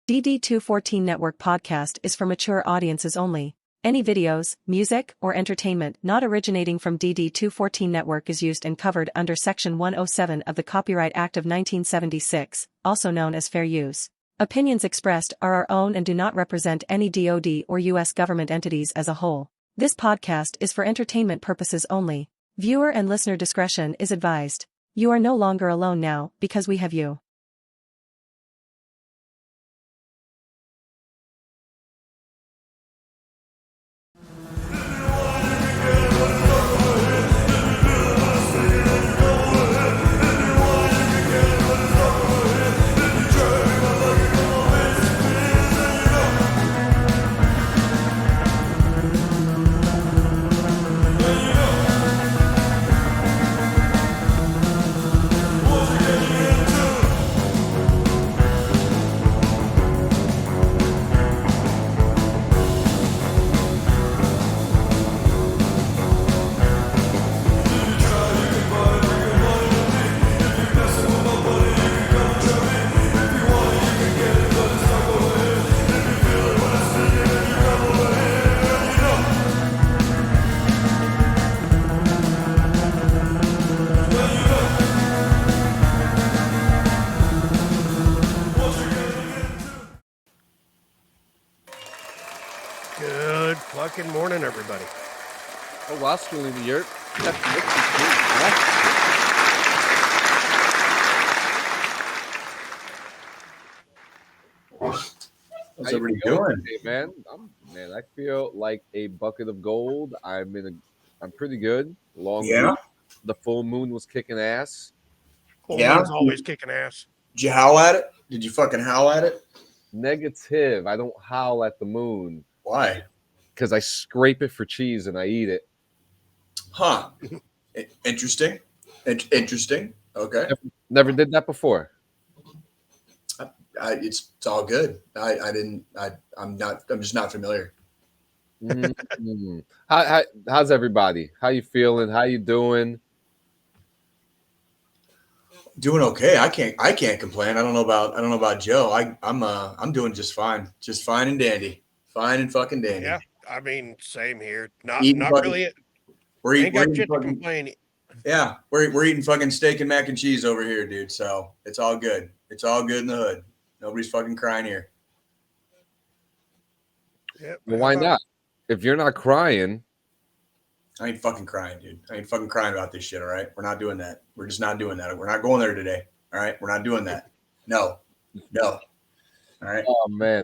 DD214 Network podcast is for mature audiences only. Any videos, music, or entertainment not originating from DD214 Network is used and covered under Section 107 of the Copyright Act of 1976, also known as fair use. Opinions expressed are our own and do not represent any DoD or U.S. government entities as a whole. This podcast is for entertainment purposes only. Viewer and listener discretion is advised. You are no longer alone now because we have you. Good morning, everybody. Oh, wow, Squillini, you're... What's everybody doing? Hey, man, I feel like a bucket of gold. I'm pretty good. Long week. The full moon was kicking ass. Full moon's always kicking ass. Did you howl at it? Did you fucking howl at it? Negative. I don't howl at the moon. Why? Because I scrape it for cheese and I eat it. Huh. Interesting. Interesting. Okay. Never did that before. It's all good. I'm just not familiar. Mm-hmm. How's everybody? How you feeling? How you doing? Doing okay. I can't complain. I don't know about Joe. I'm doing just fine. Just fine and dandy. Fine and fucking dandy. Yeah. I mean, same here. Not fucking, really. We're got shit fucking, to complain. Yeah, we're eating fucking steak and mac and cheese over here, dude. So it's all good. It's all good in the hood. Nobody's fucking crying here. Yeah. Well, why not? If you're not crying, I ain't fucking crying, dude. I ain't fucking crying about this shit. All right, we're not doing that. We're just not doing that. We're not going there today. All right, we're not doing that. No. All right. Oh man.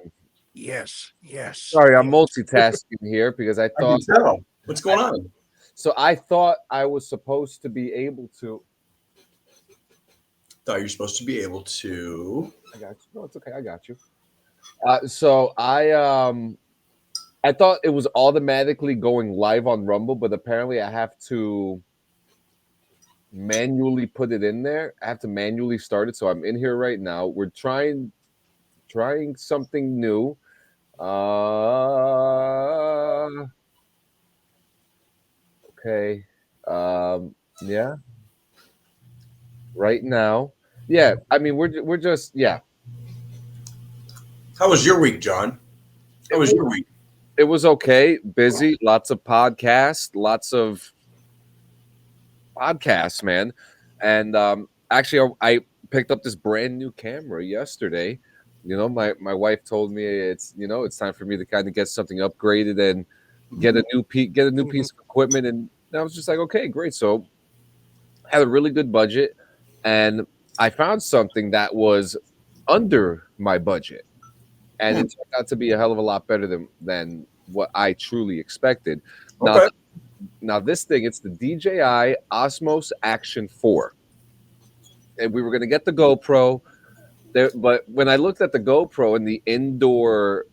Yes. Sorry, I'm multitasking here because I thought. What's going on? So I thought I was supposed to be able to. Thought you're supposed to be able to. I got you. No, it's okay. I got you. So I thought it was automatically going live on Rumble, but apparently I have to manually put it in there. I have to manually start it. So I'm in here right now. We're trying something new. Okay. Yeah. Right now. Yeah. I mean, we're just, yeah. How was your week, John? How was your week? It was okay. Busy. Lots of podcasts. Man. And actually, I picked up this brand new camera yesterday. You know, my wife told me it's time for me to kind of get something upgraded and get a new piece of equipment. And I was just like, okay, great. So I had a really good budget, and I found something that was under my budget, and it turned out to be a hell of a lot better than what I truly expected. Okay. Now this thing, it's the DJI Osmos Action 4, and we were going to get the GoPro. But when I looked at the GoPro and the indoor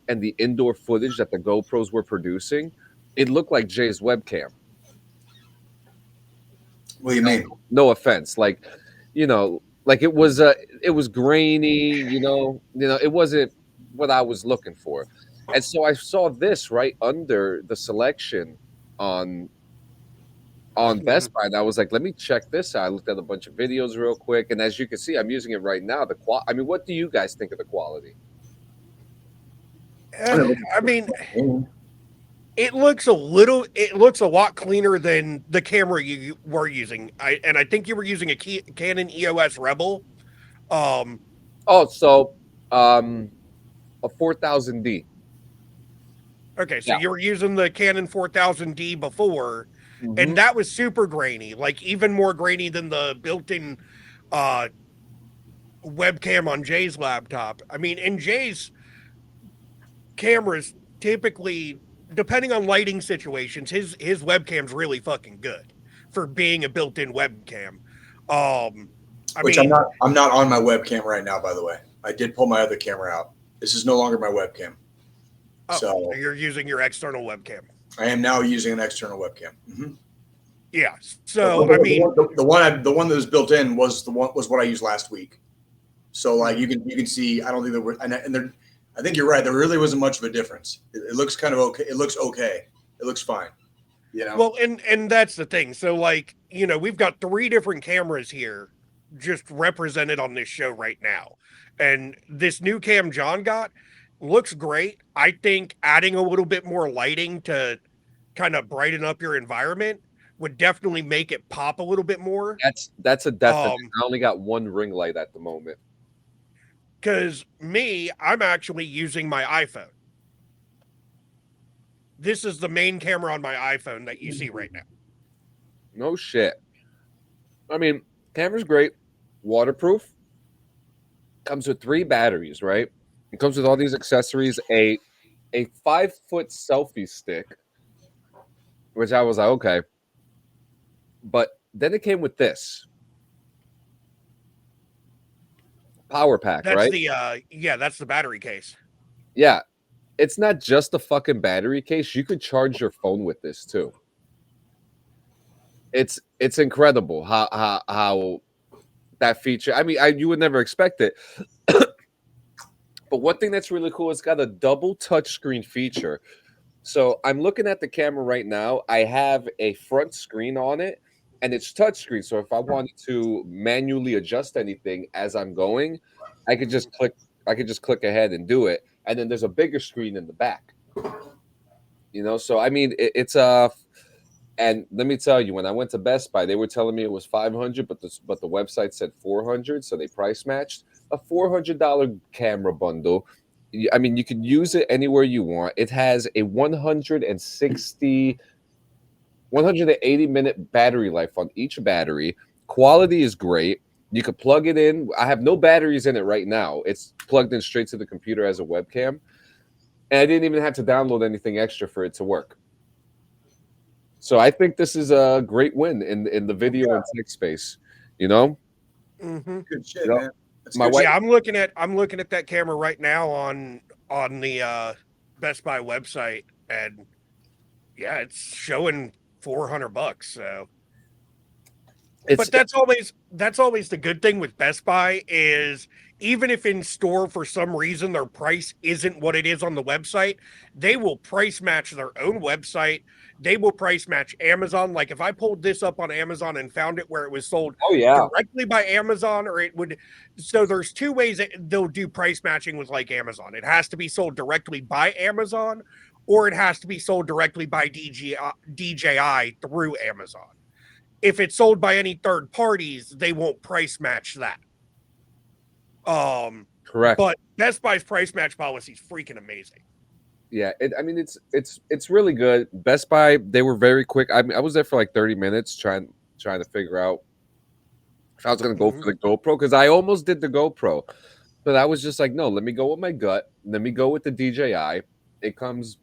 footage that the GoPros were producing, it looked like Jay's webcam. What do you mean? No offense, like it was grainy. It wasn't what I was looking for, and so I saw this right under the selection on Best Buy, and I was like, let me check this out. I looked at a bunch of videos real quick, and as you can see, I'm using it right now. I mean, what do you guys think of the quality? I mean, it looks a lot cleaner than the camera you were using. I think you were using a Canon EOS Rebel. So a 4000D. Okay, so Yeah. you were using the Canon 4000D before, and that was super grainy, like even more grainy than the built-in webcam on Jay's laptop. I mean, in Jay's cameras, typically, depending on lighting situations, his webcam's really fucking good for being a built-in webcam. I'm not on my webcam right now, by the way. I did pull my other camera out. This is no longer my webcam. So you're using your external webcam. I am now using an external webcam. Mm-hmm. Yeah. So the one that was built in was what I used last week. So like you can see, I don't think there were, I think you're right. There really wasn't much of a difference. It looks kind of okay. It looks okay. It looks fine. You know. Well, and that's the thing. So like, we've got 3 different cameras here just represented on this show right now. And this new cam John got looks great. I think adding a little bit more lighting to kind of brighten up your environment would definitely make it pop a little bit more. That's a definite. I only got one ring light at the moment. Because I'm actually using my iPhone. This is the main camera on my iPhone that you see right now. No shit. I mean, camera's great. Waterproof. Comes with 3 batteries, right? It comes with all these accessories. A 5-foot selfie stick, which I was like, okay. But then it came with this. Power pack, that's right? That's the battery case. Yeah. It's not just a fucking battery case. You could charge your phone with this too. It's incredible how that feature. I mean, you would never expect it. But one thing that's really cool, it's got a double touchscreen feature. So I'm looking at the camera right now. I have a front screen on it, and it's touchscreen. So if I wanted to manually adjust anything as I'm going, I could just click ahead and do it. And then there's a bigger screen in the back. So I mean, it's and let me tell you, when I went to Best Buy, they were telling me it was $500, but the website said $400, so they price matched. A $400 camera bundle. I mean, you can use it anywhere you want. It has a 180 minute battery life on each battery. Quality is great. You could plug it in. I have no batteries in it right now. It's plugged in straight to the computer as a webcam. And I didn't even have to download anything extra for it to work. So I think this is a great win in the video and tech space. Mm-hmm. Good shit, man. I'm looking at that camera right now on the Best Buy website, and yeah, it's showing $400. So, but that's always the good thing with Best Buy is even if in store for some reason their price isn't what it is on the website, they will price match their own website. They will price match Amazon. Like if I pulled this up on Amazon and found it where it was sold directly by Amazon, or it would. So there's 2 ways that they'll do price matching with like Amazon. It has to be sold directly by Amazon, or it has to be sold directly by DJI through Amazon. If it's sold by any third parties, they won't price match that. Correct. But Best Buy's price match policy is freaking amazing. Yeah, it's really good. Best Buy, they were very quick. I mean, I was there for like 30 minutes trying to figure out if I was going to go for the GoPro, because I almost did the GoPro, but I was just like, no, let me go with my gut. Let me go with the DJI. It comes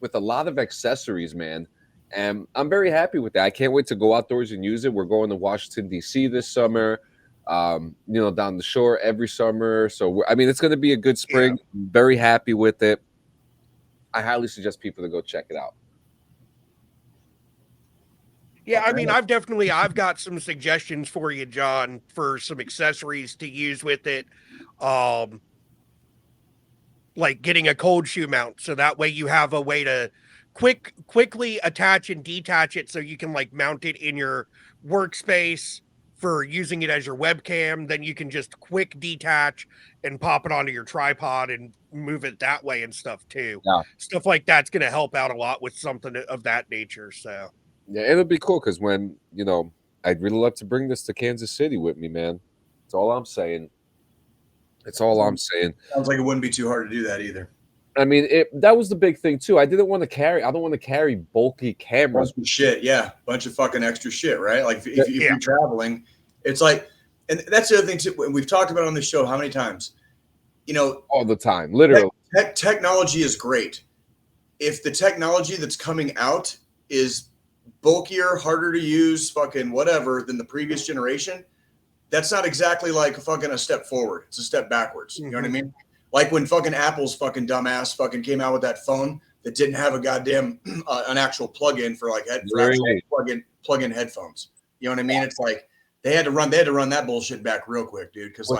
with a lot of accessories, man, and I'm very happy with that. I can't wait to go outdoors and use it. We're going to Washington, D.C. this summer. Down the shore every summer. So it's going to be a good spring. Yeah. Very happy with it. I highly suggest people to go check it out. Yeah, I mean, I've got some suggestions for you, John, for some accessories to use with it. Like getting a cold shoe mount, so that way you have a way to quickly attach and detach it, so you can like mount it in your workspace for using it as your webcam. Then you can just quick detach and pop it onto your tripod and move it that way and stuff too. Yeah. Stuff like that's going to help out a lot with something of that nature. So Yeah, it'll be cool because when, I'd really love to bring this to Kansas City with me, man. That's all I'm saying. That's all I'm saying. Sounds like it wouldn't be too hard to do that either. I mean, that was the big thing too. I don't want to carry bulky cameras. Bunch of shit, yeah. Bunch of fucking extra shit, right? Like if you're traveling, it's like, and that's the other thing too. We've talked about it on this show how many times? All the time, literally. Technology is great. If the technology that's coming out is bulkier, harder to use, fucking whatever than the previous generation, that's not exactly like fucking a step forward. It's a step backwards. You know what I mean? Like when fucking Apple's fucking dumbass fucking came out with that phone that didn't have a goddamn an actual plug-in for like plug-in headphones. You know what I mean? It's like they had to run that bullshit back real quick, dude. Because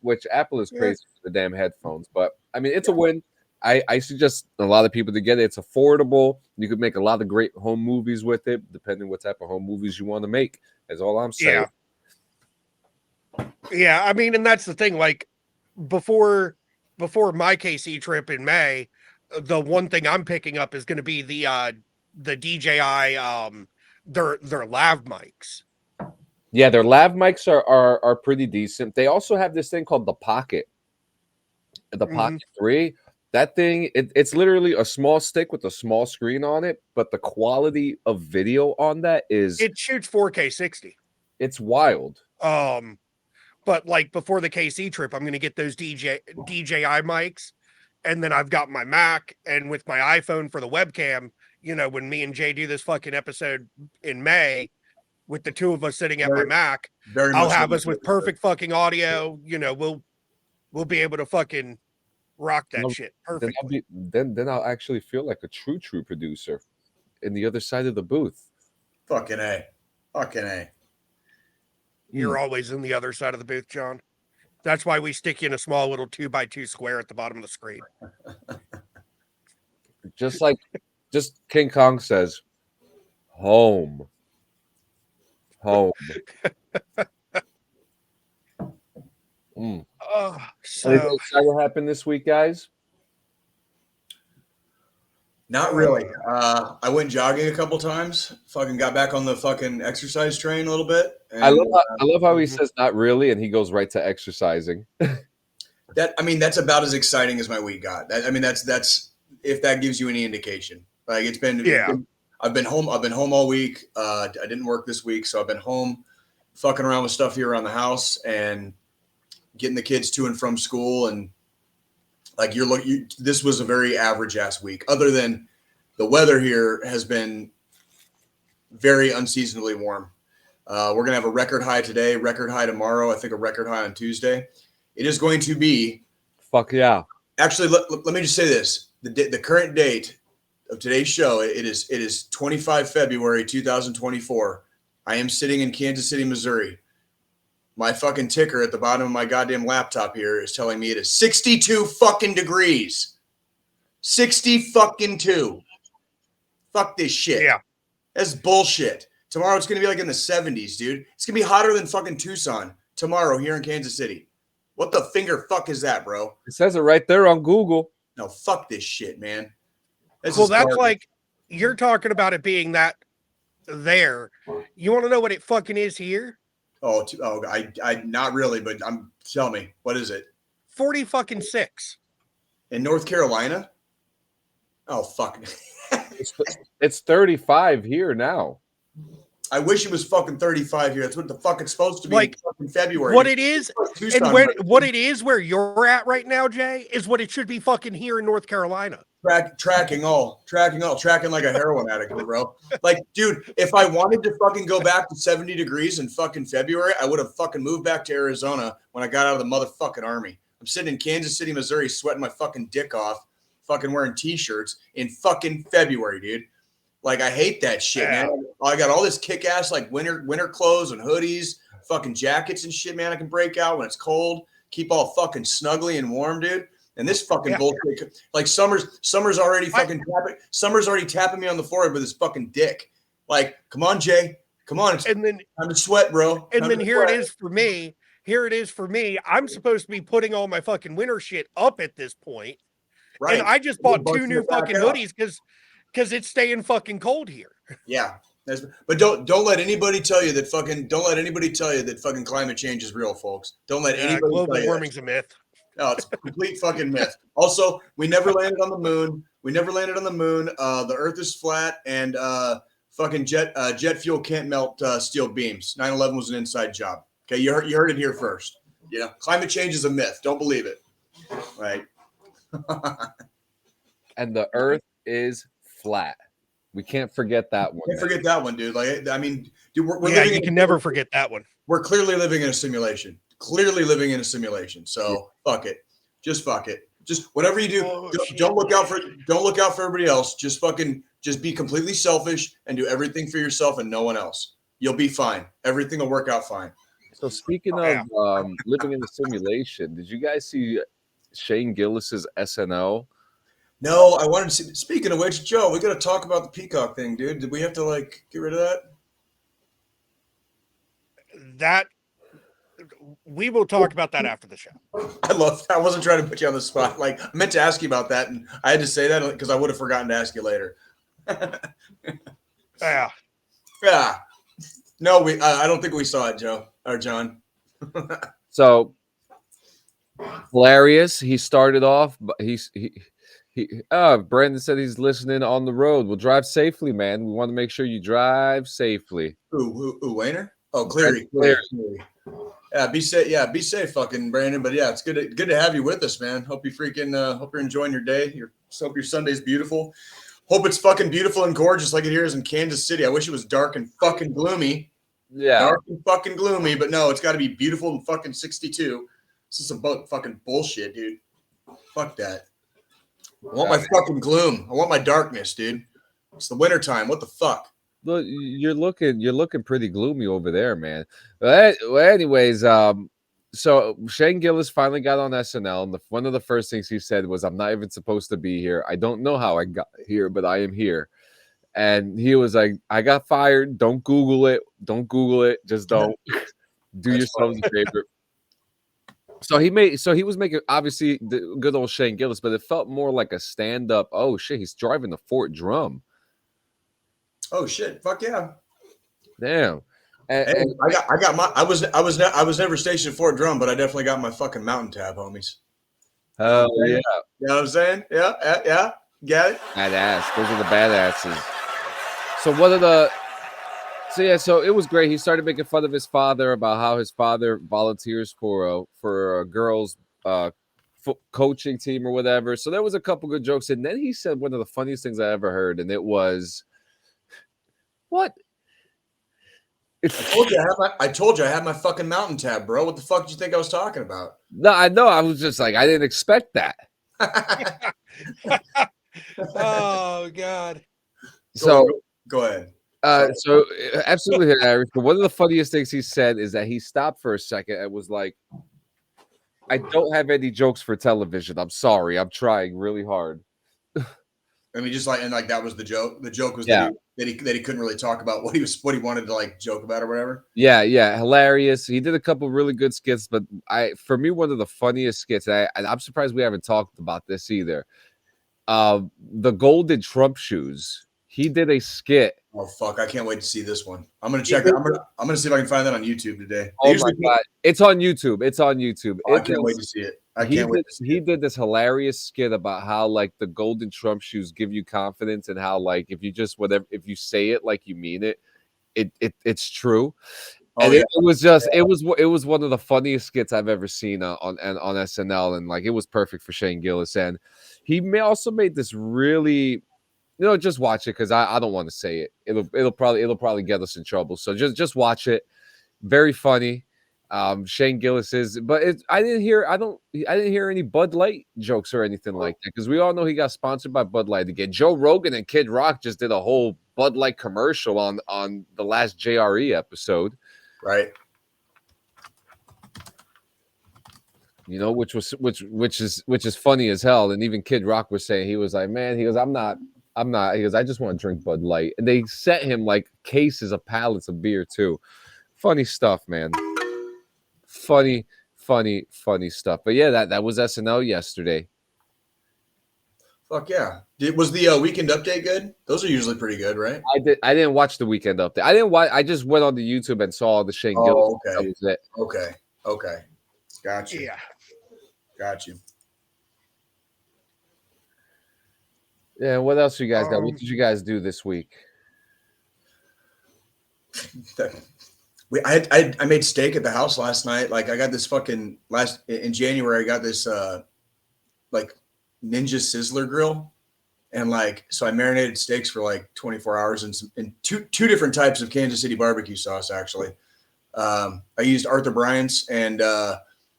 which Apple is crazy for the damn headphones, but I mean it's a win. I suggest a lot of people to get it. It's affordable. You could make a lot of great home movies with it, depending what type of home movies you want to make. That's all I'm saying. Yeah, I mean, and that's the thing. Like before my KC trip in May, the one thing I'm picking up is going to be the DJI their lav mics. Yeah, their lav mics are pretty decent. They also have this thing called the Pocket. The Pocket 3. That thing, it's literally a small stick with a small screen on it, but the quality of video on that it shoots 4K 60. It's wild. But like before the KC trip, I'm going to get those DJI mics, and then I've got my Mac, and with my iPhone for the webcam. When me and Jay do this fucking episode in May, with the two of us sitting at my Mac, I'll have us with perfect fucking audio. We'll be able to fucking rock that shit perfect. Then I'll actually feel like a true producer in the other side of the booth. Fucking A. You're always in the other side of the booth, John. That's why we stick you in a small little 2x2 square at the bottom of the screen. Just King Kong says, home. So anything exciting happened this week, guys? Not really. I went jogging a couple times. Fucking got back on the fucking exercise train a little bit. And, I love how he says not really, and he goes right to exercising. That's about as exciting as my week got. That's if that gives you any indication. Like I've been home all week. I didn't work this week, so I've been home, fucking around with stuff here around the house and getting the kids to and from school. And like this was a very average ass week. Other than the weather here has been very unseasonably warm. We're gonna have a record high today, record high tomorrow. I think a record high on Tuesday. It is going to be. Fuck yeah! Actually, let me just say this: the current date of today's show, it is 25 February 2024. I am sitting in Kansas City, Missouri. My fucking ticker at the bottom of my goddamn laptop here is telling me it is 62 fucking degrees. 60 fucking 2. Fuck this shit. Yeah. That's bullshit. Tomorrow it's going to be like in the 70s, dude. It's going to be hotter than fucking Tucson tomorrow here in Kansas City. What the finger fuck is that, bro? It says it right there on Google. No, fuck this shit, man. That's like, you're talking about it being that there. You want to know what it fucking is here? I not really, but tell me, what is it? 40-fucking-6 in North Carolina. Oh fuck! It's 35 here now. I wish it was fucking 35 here. That's what the fuck it's supposed to be. Like in fucking February. What it is, and what it is where you're at right now, Jay, is what it should be fucking here in North Carolina. Tracking like a heroin addict, bro. Like, dude, if I wanted to fucking go back to 70 degrees in fucking February, I would have fucking moved back to Arizona when I got out of the motherfucking army. I'm sitting in Kansas City, Missouri, sweating my fucking dick off, fucking wearing t-shirts in fucking February, dude. Like, I hate that shit, man. I got all this kick-ass like winter clothes and hoodies, fucking jackets and shit, man. I can break out when it's cold, keep all fucking snuggly and warm, dude. And this fucking bullshit, like Summer's already fucking Summer's already tapping me on the forehead with his fucking dick. Like, come on, Jay, Come on, it's and then time to sweat, bro. and Time then to here it sweat. is for me. Here it is for me. I'm supposed to be putting all my fucking winter shit up at this point. Right. And I just You're bought 2 busting new it back fucking out. hoodies because it's staying fucking cold here. Yeah. But don't let anybody tell you that fucking climate change is real, folks. Don't let anybody tell Global you warming's a myth. No, it's a complete fucking myth. Also, we never landed on the moon. The Earth is flat, and fucking jet fuel can't melt steel beams. 9/11 was an inside job. Okay, you heard it here first. Yeah, climate change is a myth. Don't believe it. Right. And the Earth is flat. We can't forget that one. Can't forget that one, dude. Like, I mean, dude, we're Yeah, living you can never forget that one. We're clearly living in a simulation. So fuck it. Just fuck it. Just whatever you do, don't look out for everybody else. Just be completely selfish and do everything for yourself and no one else. You'll be fine. Everything will work out fine. So speaking of living in a simulation, did you guys see Shane Gillis's SNL? No, I wanted to see. Speaking of which, Joe, we got to talk about the peacock thing, dude. Did we have to like get rid of that? That we will talk about that after the show. I wasn't trying to put you on the spot. Like, I meant to ask you about that, and I had to say that because I would have forgotten to ask you later. Yeah. Yeah. No, I don't think we saw it, Joe or John. So hilarious. He started off, but Brandon said he's listening on the road. We'll drive safely, man. We want to make sure you drive safely. Who Wayner? Oh, Cleary. Yeah, be safe. Yeah, be safe, fucking Brandon. But yeah, it's good to have you with us, man. Hope you're enjoying your day. Hope your Sunday's beautiful. Hope it's fucking beautiful and gorgeous like it here is in Kansas City. I wish it was dark and fucking gloomy. Yeah, dark and fucking gloomy. But no, it's got to be beautiful and fucking 62. This is about fucking bullshit, dude. Fuck that. I want my fucking gloom. I want my darkness, dude. It's the wintertime. What the fuck? Look, you're looking pretty gloomy over there, man. Well, anyways, so Shane Gillis finally got on SNL, and one of the first things he said was, "I'm not even supposed to be here. I don't know how I got here, but I am here." And he was like, "I got fired. Don't Google it. Don't Google it. Just don't. Do yourselves a favor." So he was making obviously the good old Shane Gillis, but it felt more like a stand-up. Oh shit, he's driving the Fort Drum. Oh shit! Fuck yeah! Damn. And I was never stationed at Fort Drum, but I definitely got my fucking mountain tab, homies. Oh yeah. You know what I'm saying? Yeah. Got it? Badass. Those are the badasses. So it was great. He started making fun of his father about how his father volunteers for a girls' coaching team or whatever. So there was a couple good jokes, and then he said one of the funniest things I ever heard, and it was, "What?" I told you I had my fucking mountain tab, bro. What the fuck did you think I was talking about? No, I know. I was just like, I didn't expect that. Oh God. So go ahead. So absolutely hilarious. But one of the funniest things he said is that he stopped for a second and was like, "I don't have any jokes for television. I'm sorry. I'm trying really hard." I mean, that was the joke. The joke was Yeah. that he couldn't really talk about what he wanted to like joke about or whatever. Yeah, hilarious. He did a couple really good skits, but for me, one of the funniest skits, and I'm surprised we haven't talked about this either. The golden Trump shoes. He did a skit. Oh fuck! I can't wait to see this one. I'm gonna check it. I'm gonna see if I can find that on YouTube today. Oh my god, it's on YouTube. Oh, I can't wait to see it. He did this hilarious skit about how like the golden Trump shoes give you confidence, and how like if you say it like you mean it, it's true. Oh, and yeah. it was one of the funniest skits I've ever seen on SNL, and like it was perfect for Shane Gillis. And he also made this really. Just watch it because I don't want to say it. It'll probably get us in trouble. So just watch it. Very funny. Shane Gillis but I didn't hear any Bud Light jokes or anything like that, because we all know he got sponsored by Bud Light again. Joe Rogan and Kid Rock just did a whole Bud Light commercial on the last JRE episode, right? Which is funny as hell. And even Kid Rock was saying, he was like, man, he goes, I'm I'm not. He goes, I just want to drink Bud Light. And they sent him like cases of pallets of beer too. Funny stuff, man. Funny stuff. But yeah, that was SNL yesterday. Fuck yeah. Was the weekend update good? Those are usually pretty good, right? I didn't watch the weekend update. I didn't watch. I just went on the YouTube and saw the Shane Gillis. Oh, okay. That was it. Okay. Got you. Yeah. Got you. Yeah. What else you guys got? What did you guys do this week? I made steak at the house last night. Like I got this fucking in January. I got this like Ninja Sizzler grill, and like so I marinated steaks for like 24 hours in two different types of Kansas City barbecue sauce. Actually, I used Arthur Bryant's and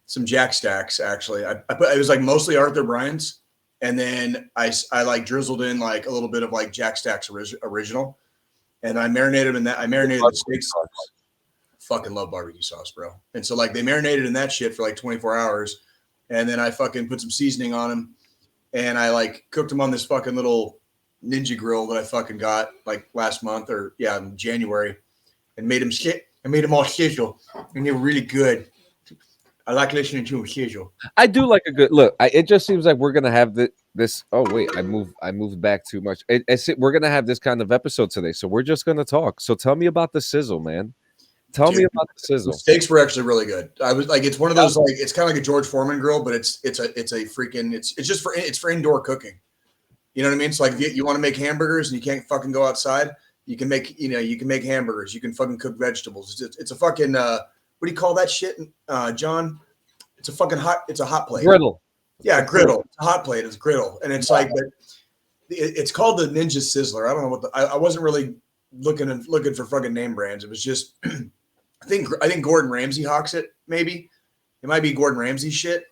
some Jack Stacks. Actually, I put it was like mostly Arthur Bryant's, and then I like drizzled in like a little bit of like Jack Stacks original, and I marinated in that. I marinated the steaks. Fucking love barbecue sauce, bro. And so like they marinated in that shit for like 24 hours, and then I fucking put some seasoning on them, and I like cooked them on this fucking little Ninja grill that I fucking got like last month or in January, and made them shit. I made them all sizzle, and they were really good. I like listening to them sizzle. I do like a good look. It just seems like we're gonna have this. Oh wait, I moved back too much. We're gonna have this kind of episode today, so we're just gonna talk. So tell me about the sizzle, man. Tell me about the sizzle. The steaks were actually really good. I was like, it's one of those like it's kind of like a George Foreman grill, but it's just for indoor cooking. You know what I mean? It's like if you want to make hamburgers and you can't fucking go outside, you can make hamburgers. You can fucking cook vegetables. It's a fucking what do you call that shit, John? It's a hot plate. Griddle. Yeah, griddle. It's a hot plate. It's griddle, and it's like it's called the Ninja Sizzler. I don't know what I wasn't really looking for fucking name brands. It was just. I think Gordon Ramsay hawks it. Maybe it might be Gordon Ramsay shit,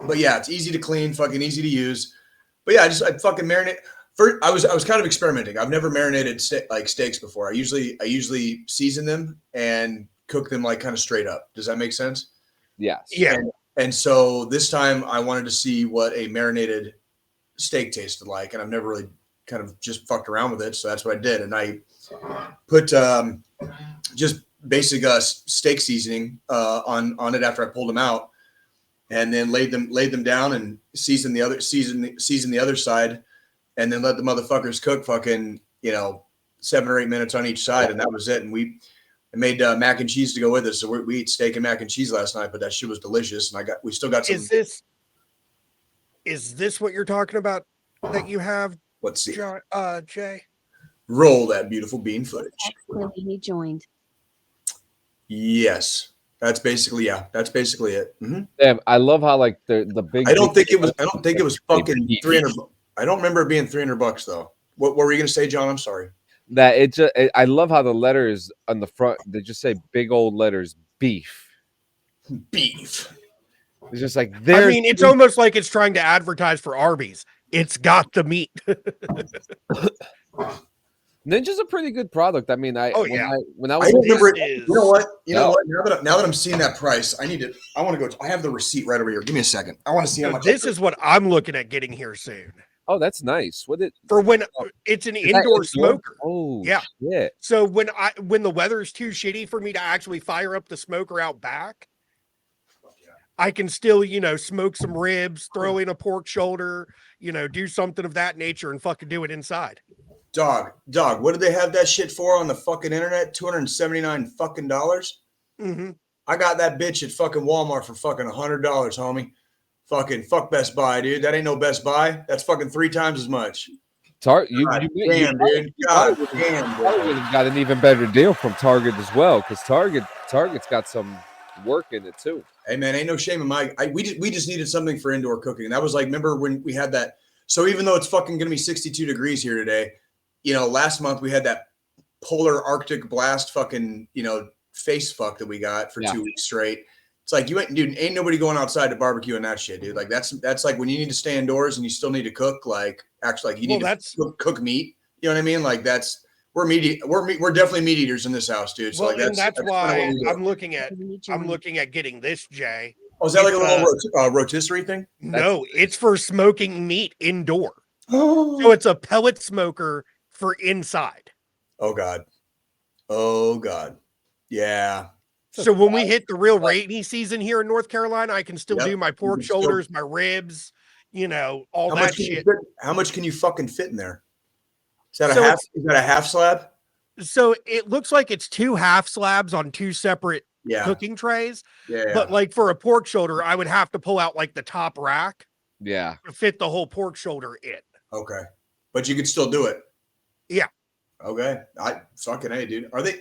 but yeah, it's easy to clean, fucking easy to use. But yeah, I fucking marinate. First, I was kind of experimenting. I've never marinated steaks before. I usually season them and cook them like kind of straight up. Does that make sense? Yes. Yeah. And so this time I wanted to see what a marinated steak tasted like, and I've never really kind of just fucked around with it. So that's what I did, and I put just basic steak seasoning on it after I pulled them out, and then laid them down and season the other side, and then let the motherfuckers cook fucking 7 or 8 minutes on each side, and that was it. And we made mac and cheese to go with it, so we ate steak and mac and cheese last night, but that shit was delicious. And we still got some. Is this what you're talking about that you have? Let's see, Jay. Roll that beautiful bean footage. Squillini joined. Yes, that's basically it. Mm-hmm. Damn, I love how like the big. I don't think it was fucking 300. I don't remember it being $300 though. What were you gonna say, John? I'm sorry. That I love how the letters on the front they just say big old letters beef. Beef. It's just like I mean, it's almost like it's trying to advertise for Arby's. It's got the meat. Ninja's a pretty good product. I mean, when I was remember it. You know what? Now that I'm seeing that price, I want to go. I have the receipt right over here. Give me a second. I want to see how much. This is what I'm looking at getting here soon. Oh, that's nice. What it for when it's an indoor smoker. Oh, yeah. Shit. So when the weather's too shitty for me to actually fire up the smoker out back, I can still, smoke some ribs, throw in a pork shoulder, do something of that nature and fucking do it inside. Dog, what did they have that shit for on the fucking internet? $279 fucking dollars? Mm-hmm. I got that bitch at fucking Walmart for fucking $100, homie. Fuck Best Buy, dude. That ain't no Best Buy. That's fucking 3 times as much. Target, dude. God damn, Target got an even better deal from Target as well, because Target's got some work in it too. Hey man, ain't no shame in we just needed something for indoor cooking. And that was like, remember when we had that? So even though it's fucking gonna be 62 degrees here today, last month we had that polar Arctic blast fucking, face fuck that we got for 2 weeks straight. It's like ain't nobody going outside to barbecue and that shit, dude. Like that's like when you need to stay indoors and you still need to cook, like actually like you need to cook meat. You know what I mean? Like we're definitely meat eaters in this house, dude. So well, that's why I'm looking at getting this, Jay. Oh, is that like a little rotisserie thing? No, it's for smoking meat indoor. So it's a pellet smoker for inside. Oh God. Oh God. Yeah. So when we hit the real rainy season here in North Carolina, I can still do my pork shoulders, my ribs, all that shit. How much can you fucking fit in there? Is that a half slab? So it looks like it's 2 half slabs on 2 separate cooking trays. Yeah. But like for a pork shoulder, I would have to pull out like the top rack. Yeah. To fit the whole pork shoulder in. Okay. But you could still do it. Yeah. Okay. I fucking A, dude. Are they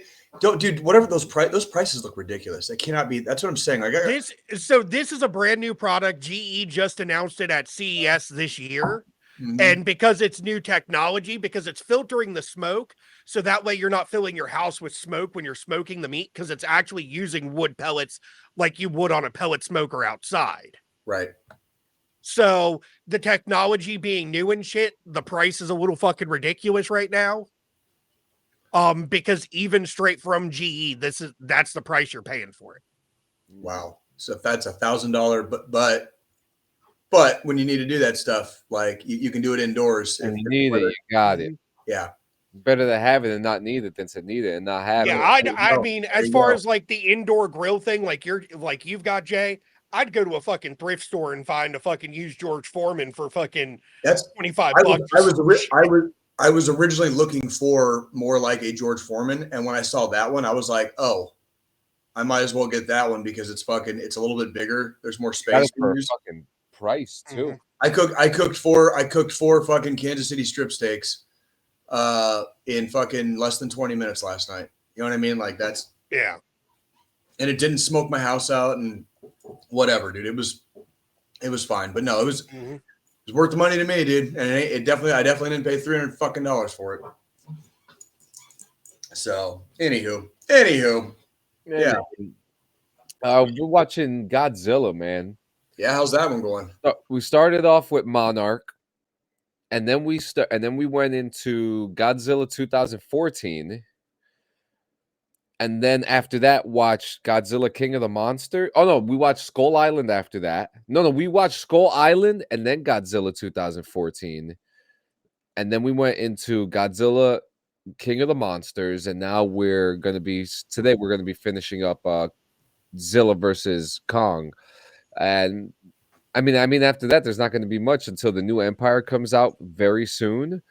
dude, whatever those prices look ridiculous. They cannot be. That's what I'm saying. Like this is a brand new product. GE just announced it at CES this year. Mm-hmm. And because it's new technology, because it's filtering the smoke, so that way you're not filling your house with smoke when you're smoking the meat, because it's actually using wood pellets like you would on a pellet smoker outside. Right. So the technology being new and shit, the price is a little fucking ridiculous right now. Because even straight from GE, that's the price you're paying for it. Wow. So if that's $1,000, but when you need to do that stuff, like you can do it indoors. If you need it, you got it. Yeah. Better to have it and not need it than to need it and not have it. Yeah, I mean, as far as like the indoor grill thing, like you've got, Jay, I'd go to a fucking thrift store and find a fucking used George Foreman for fucking $25. I was originally looking for more like a George Foreman, and when I saw that one, I was like, oh, I might as well get that one because it's a little bit bigger. There's more space. For a fucking price too. Mm-hmm. I cooked four fucking Kansas City strip steaks in fucking less than 20 minutes last night. You know what I mean? Like that's and it didn't smoke my house out and whatever, dude. It was fine, but no, it was worth the money to me, dude. And I definitely didn't pay $300 fucking dollars for it. So, anywho, yeah. We're watching Godzilla, man. Yeah, how's that one going? We started off with Monarch, and then we went into Godzilla 2014. And then after that, watched Godzilla King of the Monster. Oh, no, we watched Skull Island after that. No, we watched Skull Island and then Godzilla 2014. And then we went into Godzilla King of the Monsters. And now we're going to be finishing up Zilla versus Kong. And I mean, after that, there's not going to be much until the new Empire comes out very soon.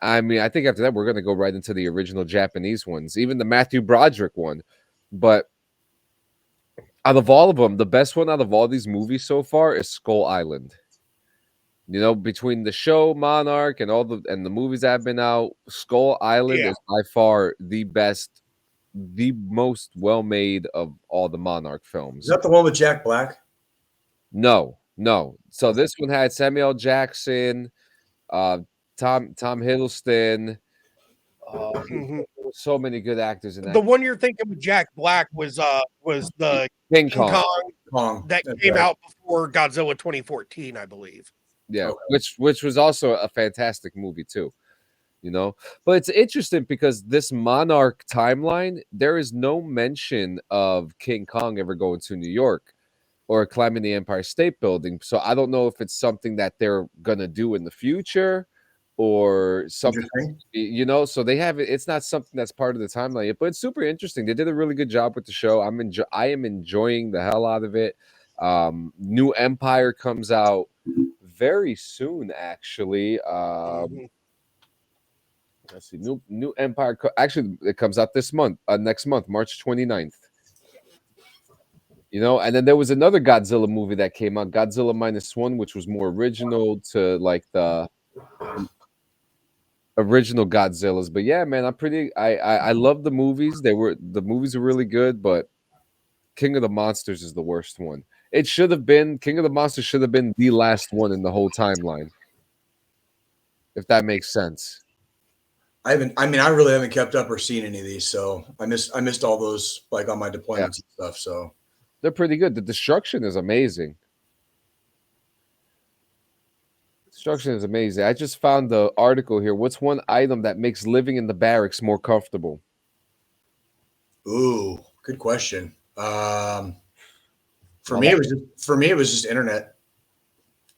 I mean, I think after that, we're going to go right into the original Japanese ones, even the Matthew Broderick one. But out of all of them, the best one out of all these movies so far is Skull Island. You know, between the show Monarch and the movies that have been out, Skull Island is by far the best, the most well-made of all the Monarch films. Is that the one with Jack Black? No. So this one had Samuel Jackson, Tom Hiddleston, so many good actors in that. The one you're thinking with Jack Black was the King Kong that came out before Godzilla 2014, I believe. Yeah, which was also a fantastic movie too, you know. But it's interesting because this Monarch timeline, there is no mention of King Kong ever going to New York or climbing the Empire State Building. So I don't know if it's something that they're gonna do in the future or something, you know. So they have it. It's not something that's part of the timeline yet, but it's super interesting. They did a really good job with the show. I am enjoying the hell out of it. New Empire comes out very soon, actually. Let's see. New Empire. Actually, it comes out this month. Next month, March 29th. You know, and then there was another Godzilla movie that came out, Godzilla -1, which was more original to like the original Godzillas. But yeah, man, I love the movies. The movies are really good, but King of the Monsters is the worst one. It should have been King of the Monsters should have been the last one in the whole timeline. If that makes sense. I really haven't kept up or seen any of these, so I missed all those like on my deployments and stuff. So they're pretty good. The destruction is amazing. Destruction is amazing. I just found the article here. What's one item that makes living in the barracks more comfortable? Ooh, good question. For me, it was just internet.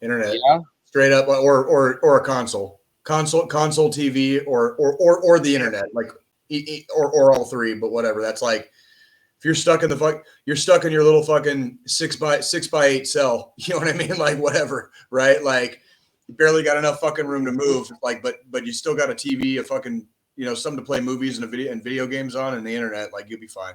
Yeah. Straight up, or a console. console TV or the internet, like or all three, but whatever. That's like if you're stuck in you're stuck in your little fucking 6x8 cell. You know what I mean? Like whatever, right? Like you barely got enough fucking room to move. Like, but you still got a TV, a fucking something to play movies and video games on, and the internet. Like you'll be fine.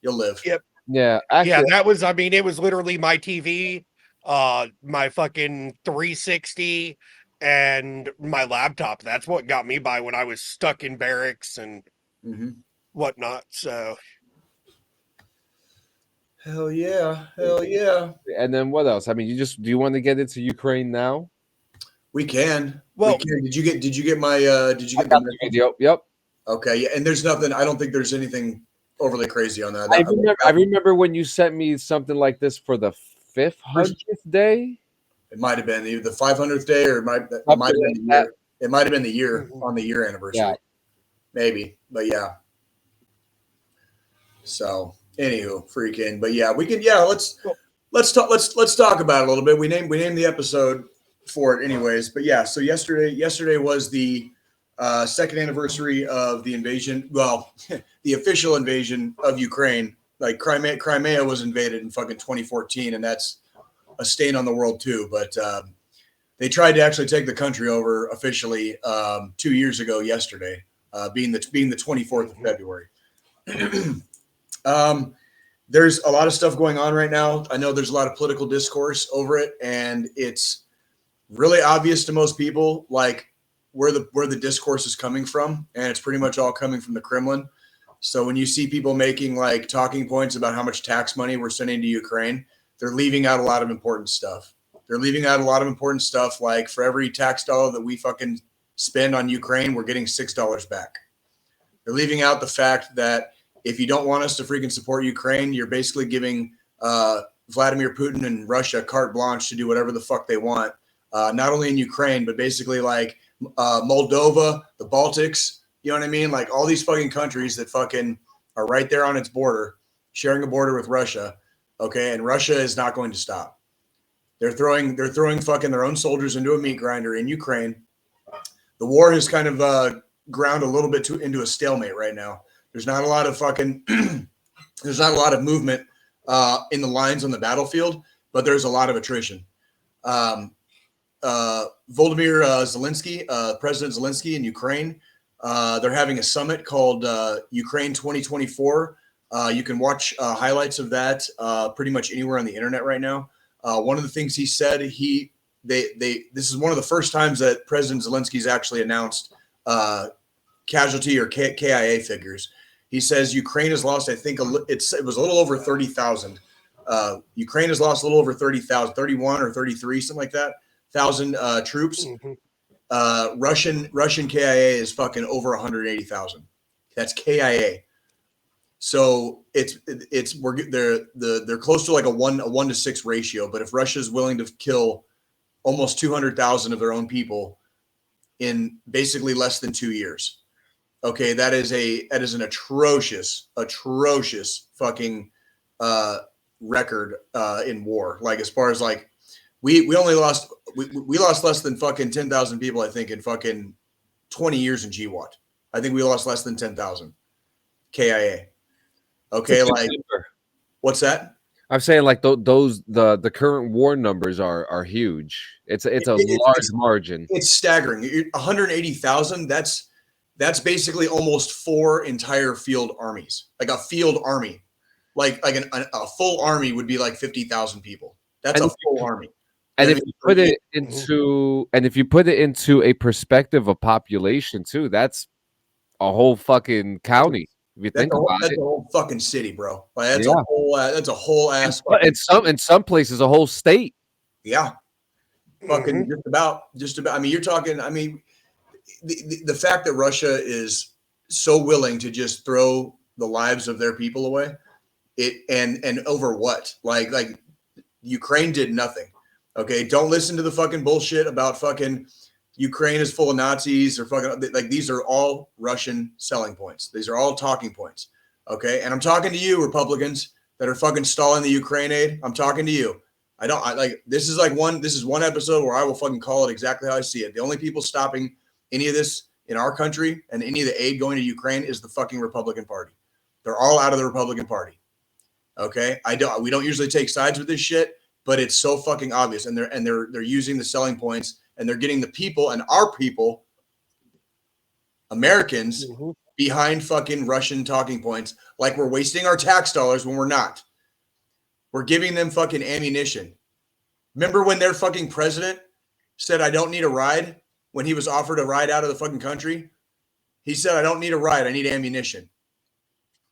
You'll live. Yep. Yeah. Actually, yeah, that was. I mean, it was literally my TV, my fucking 360, and my laptop. That's what got me by when I was stuck in barracks and whatnot. So. Hell yeah. And then what else? I mean, do you want to get into Ukraine now? We can. Well, did you get my the video? Yep. Okay, yeah, and there's nothing. I don't think there's anything overly crazy on that. I remember when you sent me something like this for the 500th day. It might have been the 500th day, or it might have been the year. It might have been the year on the year anniversary. Yeah. Maybe, but yeah. So, anywho, freaking, but yeah, we can. Yeah, let's talk about it a little bit. We named the episode for it, anyways. But yeah, so yesterday was the second anniversary of the invasion. Well, the official invasion of Ukraine. Like Crimea was invaded in fucking 2014, and that's a stain on the world too. But they tried to actually take the country over officially 2 years ago yesterday, being the 24th of February. There's a lot of stuff going on right now. I know there's a lot of political discourse over it, and it's really obvious to most people, like where the discourse is coming from, and it's pretty much all coming from the Kremlin. So when you see people making like talking points about how much tax money we're sending to Ukraine, they're leaving out a lot of important stuff. Like for every tax dollar that we fucking spend on Ukraine, we're getting $6 back. They're leaving out the fact that if you don't want us to freaking support Ukraine, you're basically giving Vladimir Putin and Russia carte blanche to do whatever the fuck they want. Not only in Ukraine, but basically like Moldova, the Baltics, you know what I mean? Like all these fucking countries that fucking are right there on its border, sharing a border with Russia. Okay. And Russia is not going to stop. They're throwing fucking their own soldiers into a meat grinder in Ukraine. The war has kind of ground a little bit into a stalemate right now. There's not a lot of there's not a lot of movement in the lines on the battlefield, but there's a lot of attrition. Volodymyr Zelensky, President Zelensky in Ukraine, they're having a summit called Ukraine 2024. You can watch highlights of that pretty much anywhere on the internet right now. One of the things he said, this is one of the first times that President Zelensky's actually announced casualty or KIA figures. He says Ukraine has lost, I think it was a little over 30,000. Ukraine has lost a little over 30,000, 31 or 33, something like that, 1,000 troops. Russian KIA is fucking over 180,000. That's KIA. So they're close to like a 1 to 6 ratio. But if Russia is willing to kill almost 200,000 of their own people in basically less than 2 years, okay, that is an atrocious fucking record in war. Like as far as like we lost less than fucking 10,000 people, I think, in fucking 20 years in GWAT. I think we lost less than 10,000 KIA. Okay, like what's that? I'm saying like the current war numbers are huge. It's a large margin. It's staggering. 180,000. That's basically almost 4 entire field armies. Like a field army, like a full army would be like 50,000 people. That's a full army. And if you put it into a perspective of population too, that's a whole fucking county. If you think about it, that's a whole fucking city, bro. Like, that's a whole ass. In some places, a whole state. Yeah, fucking just about. I mean, you're talking. I mean, the fact that Russia is so willing to just throw the lives of their people away, and over what? Like Ukraine did nothing. Okay, don't listen to the fucking bullshit about fucking Ukraine is full of Nazis or fucking like these are all Russian selling points. These are all talking points. Okay, and I'm talking to you, Republicans that are fucking stalling the Ukraine aid. I'm talking to you. This is one episode where I will fucking call it exactly how I see it. The only people stopping any of this in our country and any of the aid going to Ukraine is the fucking Republican Party. They're all out of the Republican Party. Okay, we don't usually take sides with this shit, but it's so fucking obvious, and they're using the selling points, and they're getting the people and our people, Americans, behind fucking Russian talking points, like we're wasting our tax dollars when we're not. We're giving them fucking ammunition. Remember when their fucking president said, "I don't need a ride," when he was offered a ride out of the fucking country? He said, "I don't need a ride. I need ammunition."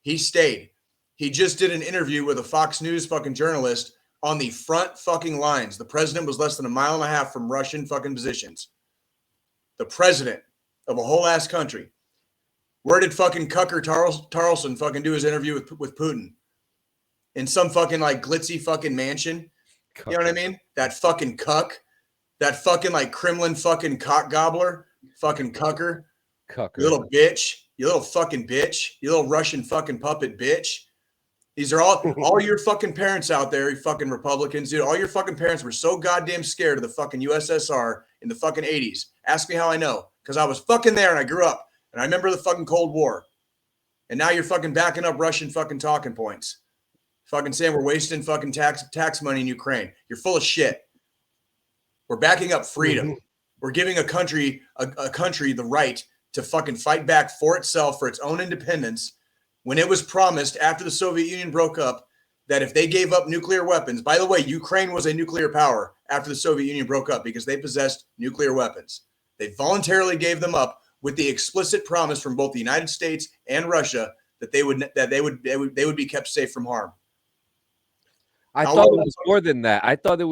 He stayed. He just did an interview with a Fox News fucking journalist on the front fucking lines. The president was less than a mile and a half from Russian fucking positions. The president of a whole ass country. Where did fucking Cucker Tarleson fucking do his interview with Putin? In some fucking like glitzy fucking mansion. You know what I mean? That fucking cuck. That fucking like Kremlin fucking cock gobbler. Fucking Cucker. You little bitch. You little fucking bitch. You little Russian fucking puppet bitch. These are all your fucking parents out there, you fucking Republicans, dude. All your fucking parents were so goddamn scared of the fucking USSR in the fucking 80s. Ask me how I know. Because I was fucking there and I grew up. And I remember the fucking Cold War. And now you're fucking backing up Russian fucking talking points. Fucking saying we're wasting fucking tax money in Ukraine. You're full of shit. We're backing up freedom. We're giving a country the right to fucking fight back for itself, for its own independence, when it was promised after the Soviet Union broke up that if they gave up nuclear weapons, by the way, Ukraine was a nuclear power after the Soviet Union broke up because they possessed nuclear weapons. They voluntarily gave them up with the explicit promise from both the United States and Russia that they would be kept safe from harm. I thought it was more than that. I thought it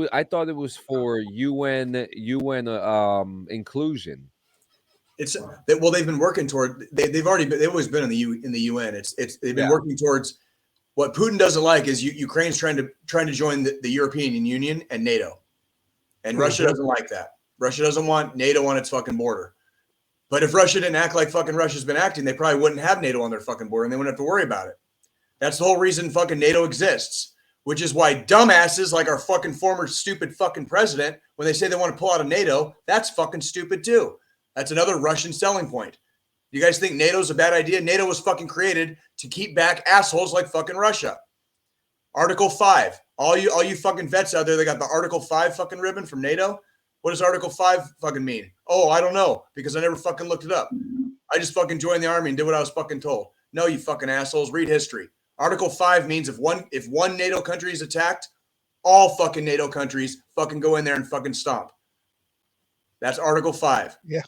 was for UN inclusion. They've been working toward. They've always been in the UN. They've been working towards. What Putin doesn't like is Ukraine's trying to join the European Union and NATO, and Russia doesn't like that. Russia doesn't want NATO on its fucking border. But if Russia didn't act like fucking Russia's been acting, they probably wouldn't have NATO on their fucking border, and they wouldn't have to worry about it. That's the whole reason fucking NATO exists, which is why dumbasses like our fucking former stupid fucking president, when they say they want to pull out of NATO, that's fucking stupid too. That's another Russian selling point. You guys think NATO's a bad idea? NATO was fucking created to keep back assholes like fucking Russia. Article 5. All you fucking vets out there, they got the Article 5 fucking ribbon from NATO. What does Article 5 fucking mean? Oh, I don't know, because I never fucking looked it up. I just fucking joined the army and did what I was fucking told. No, you fucking assholes. Read history. Article 5 means if one NATO country is attacked, all fucking NATO countries fucking go in there and fucking stomp. That's Article 5. Yeah.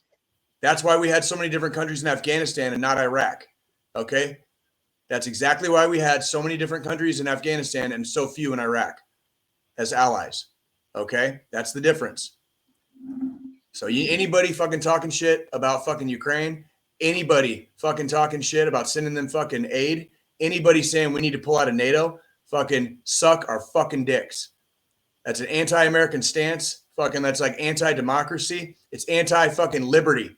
That's why we had so many different countries in Afghanistan and not Iraq. Okay? That's exactly why we had so many different countries in Afghanistan and so few in Iraq as allies. Okay? That's the difference. So anybody fucking talking shit about fucking Ukraine, anybody fucking talking shit about sending them fucking aid, anybody saying we need to pull out of NATO, fucking suck our fucking dicks. That's an anti-American stance. Fucking that's like anti-democracy. It's anti-fucking liberty.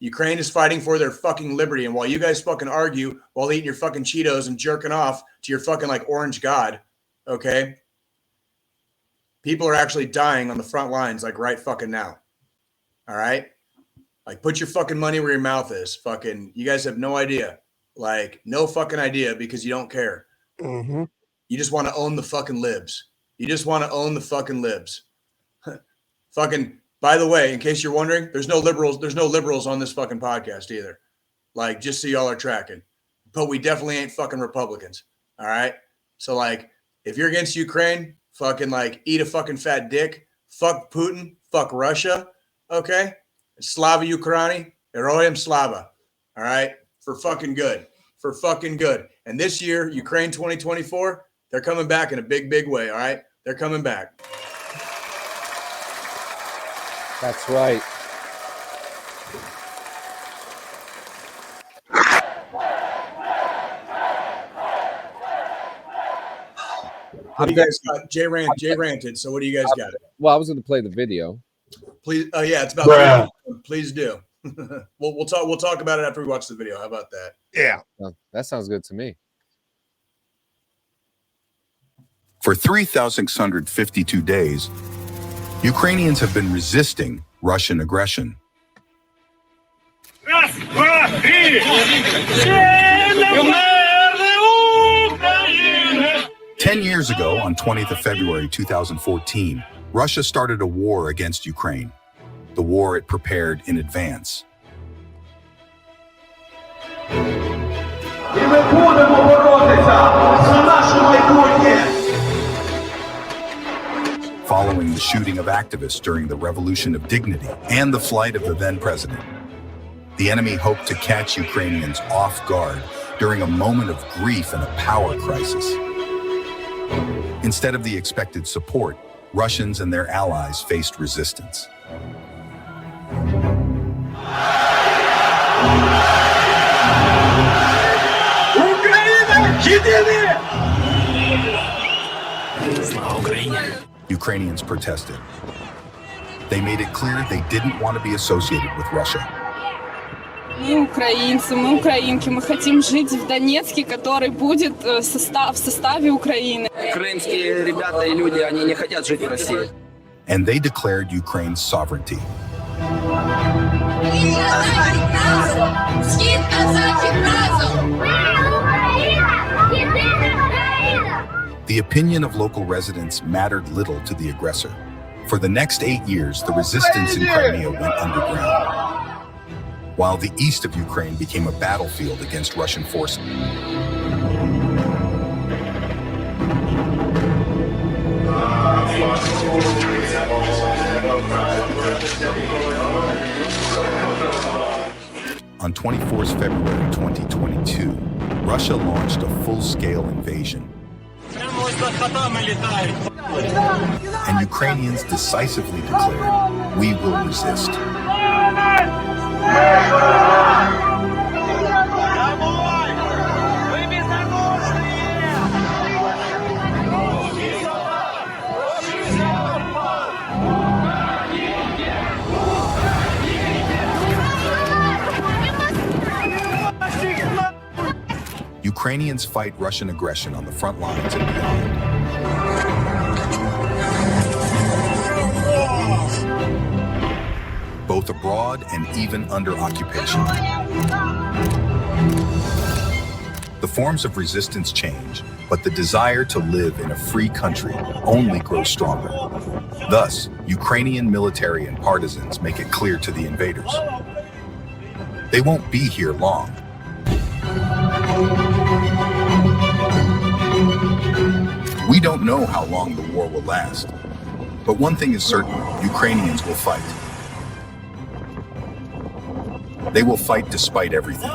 Ukraine is fighting for their fucking liberty. And while you guys fucking argue while eating your fucking Cheetos and jerking off to your fucking like orange god, okay? People are actually dying on the front lines like right fucking now. All right? Like put your fucking money where your mouth is. Fucking, you guys have no idea. Like no fucking idea because you don't care. Mm-hmm. You just want to own the fucking libs. You just want to own the fucking libs. Fucking, by the way, in case you're wondering, there's no liberals on this fucking podcast either. Like, just so y'all are tracking. But we definitely ain't fucking Republicans. All right? So, like, if you're against Ukraine, fucking, like, eat a fucking fat dick. Fuck Putin. Fuck Russia. Okay? Slava Ukraini. Heroyam Slava. All right? For fucking good. For fucking good. And this year, Ukraine 2024, they're coming back in a big, big way. All right? They're coming back. That's right. What do you guys got? Jay ranted. So what do you guys got? Well, I was going to play the video. Please. Oh yeah, it's about. Please do. We'll talk about it after we watch the video. How about that? Yeah. Oh, that sounds good to me. For 3,652 days, Ukrainians have been resisting Russian aggression. 10 years ago, on 20th of February 2014, Russia started a war against Ukraine, the war it prepared in advance. Following the shooting of activists during the Revolution of Dignity and the flight of the then president, the enemy hoped to catch Ukrainians off guard during a moment of grief and a power crisis. Instead of the expected support, Russians and their allies faced resistance. Ukrainians protested. They made it clear they didn't want to be associated with Russia. Мы украинцы, мы украинки, мы хотим жить в Донецке, который будет в составе Украины. Крымские ребята и люди, они не хотят жить в России. And they declared Ukraine's sovereignty. The opinion of local residents mattered little to the aggressor. For the next 8 years, the resistance in Crimea went underground, while the east of Ukraine became a battlefield against Russian forces. On 24th February 2022, Russia launched a full-scale invasion. And Ukrainians decisively declared, "We will resist." Ukrainians fight Russian aggression on the front lines and beyond. Both abroad and even under occupation. The forms of resistance change, but the desire to live in a free country only grows stronger. Thus, Ukrainian military and partisans make it clear to the invaders: they won't be here long. We don't know how long the war will last, but one thing is certain: Ukrainians will fight. They will fight despite everything.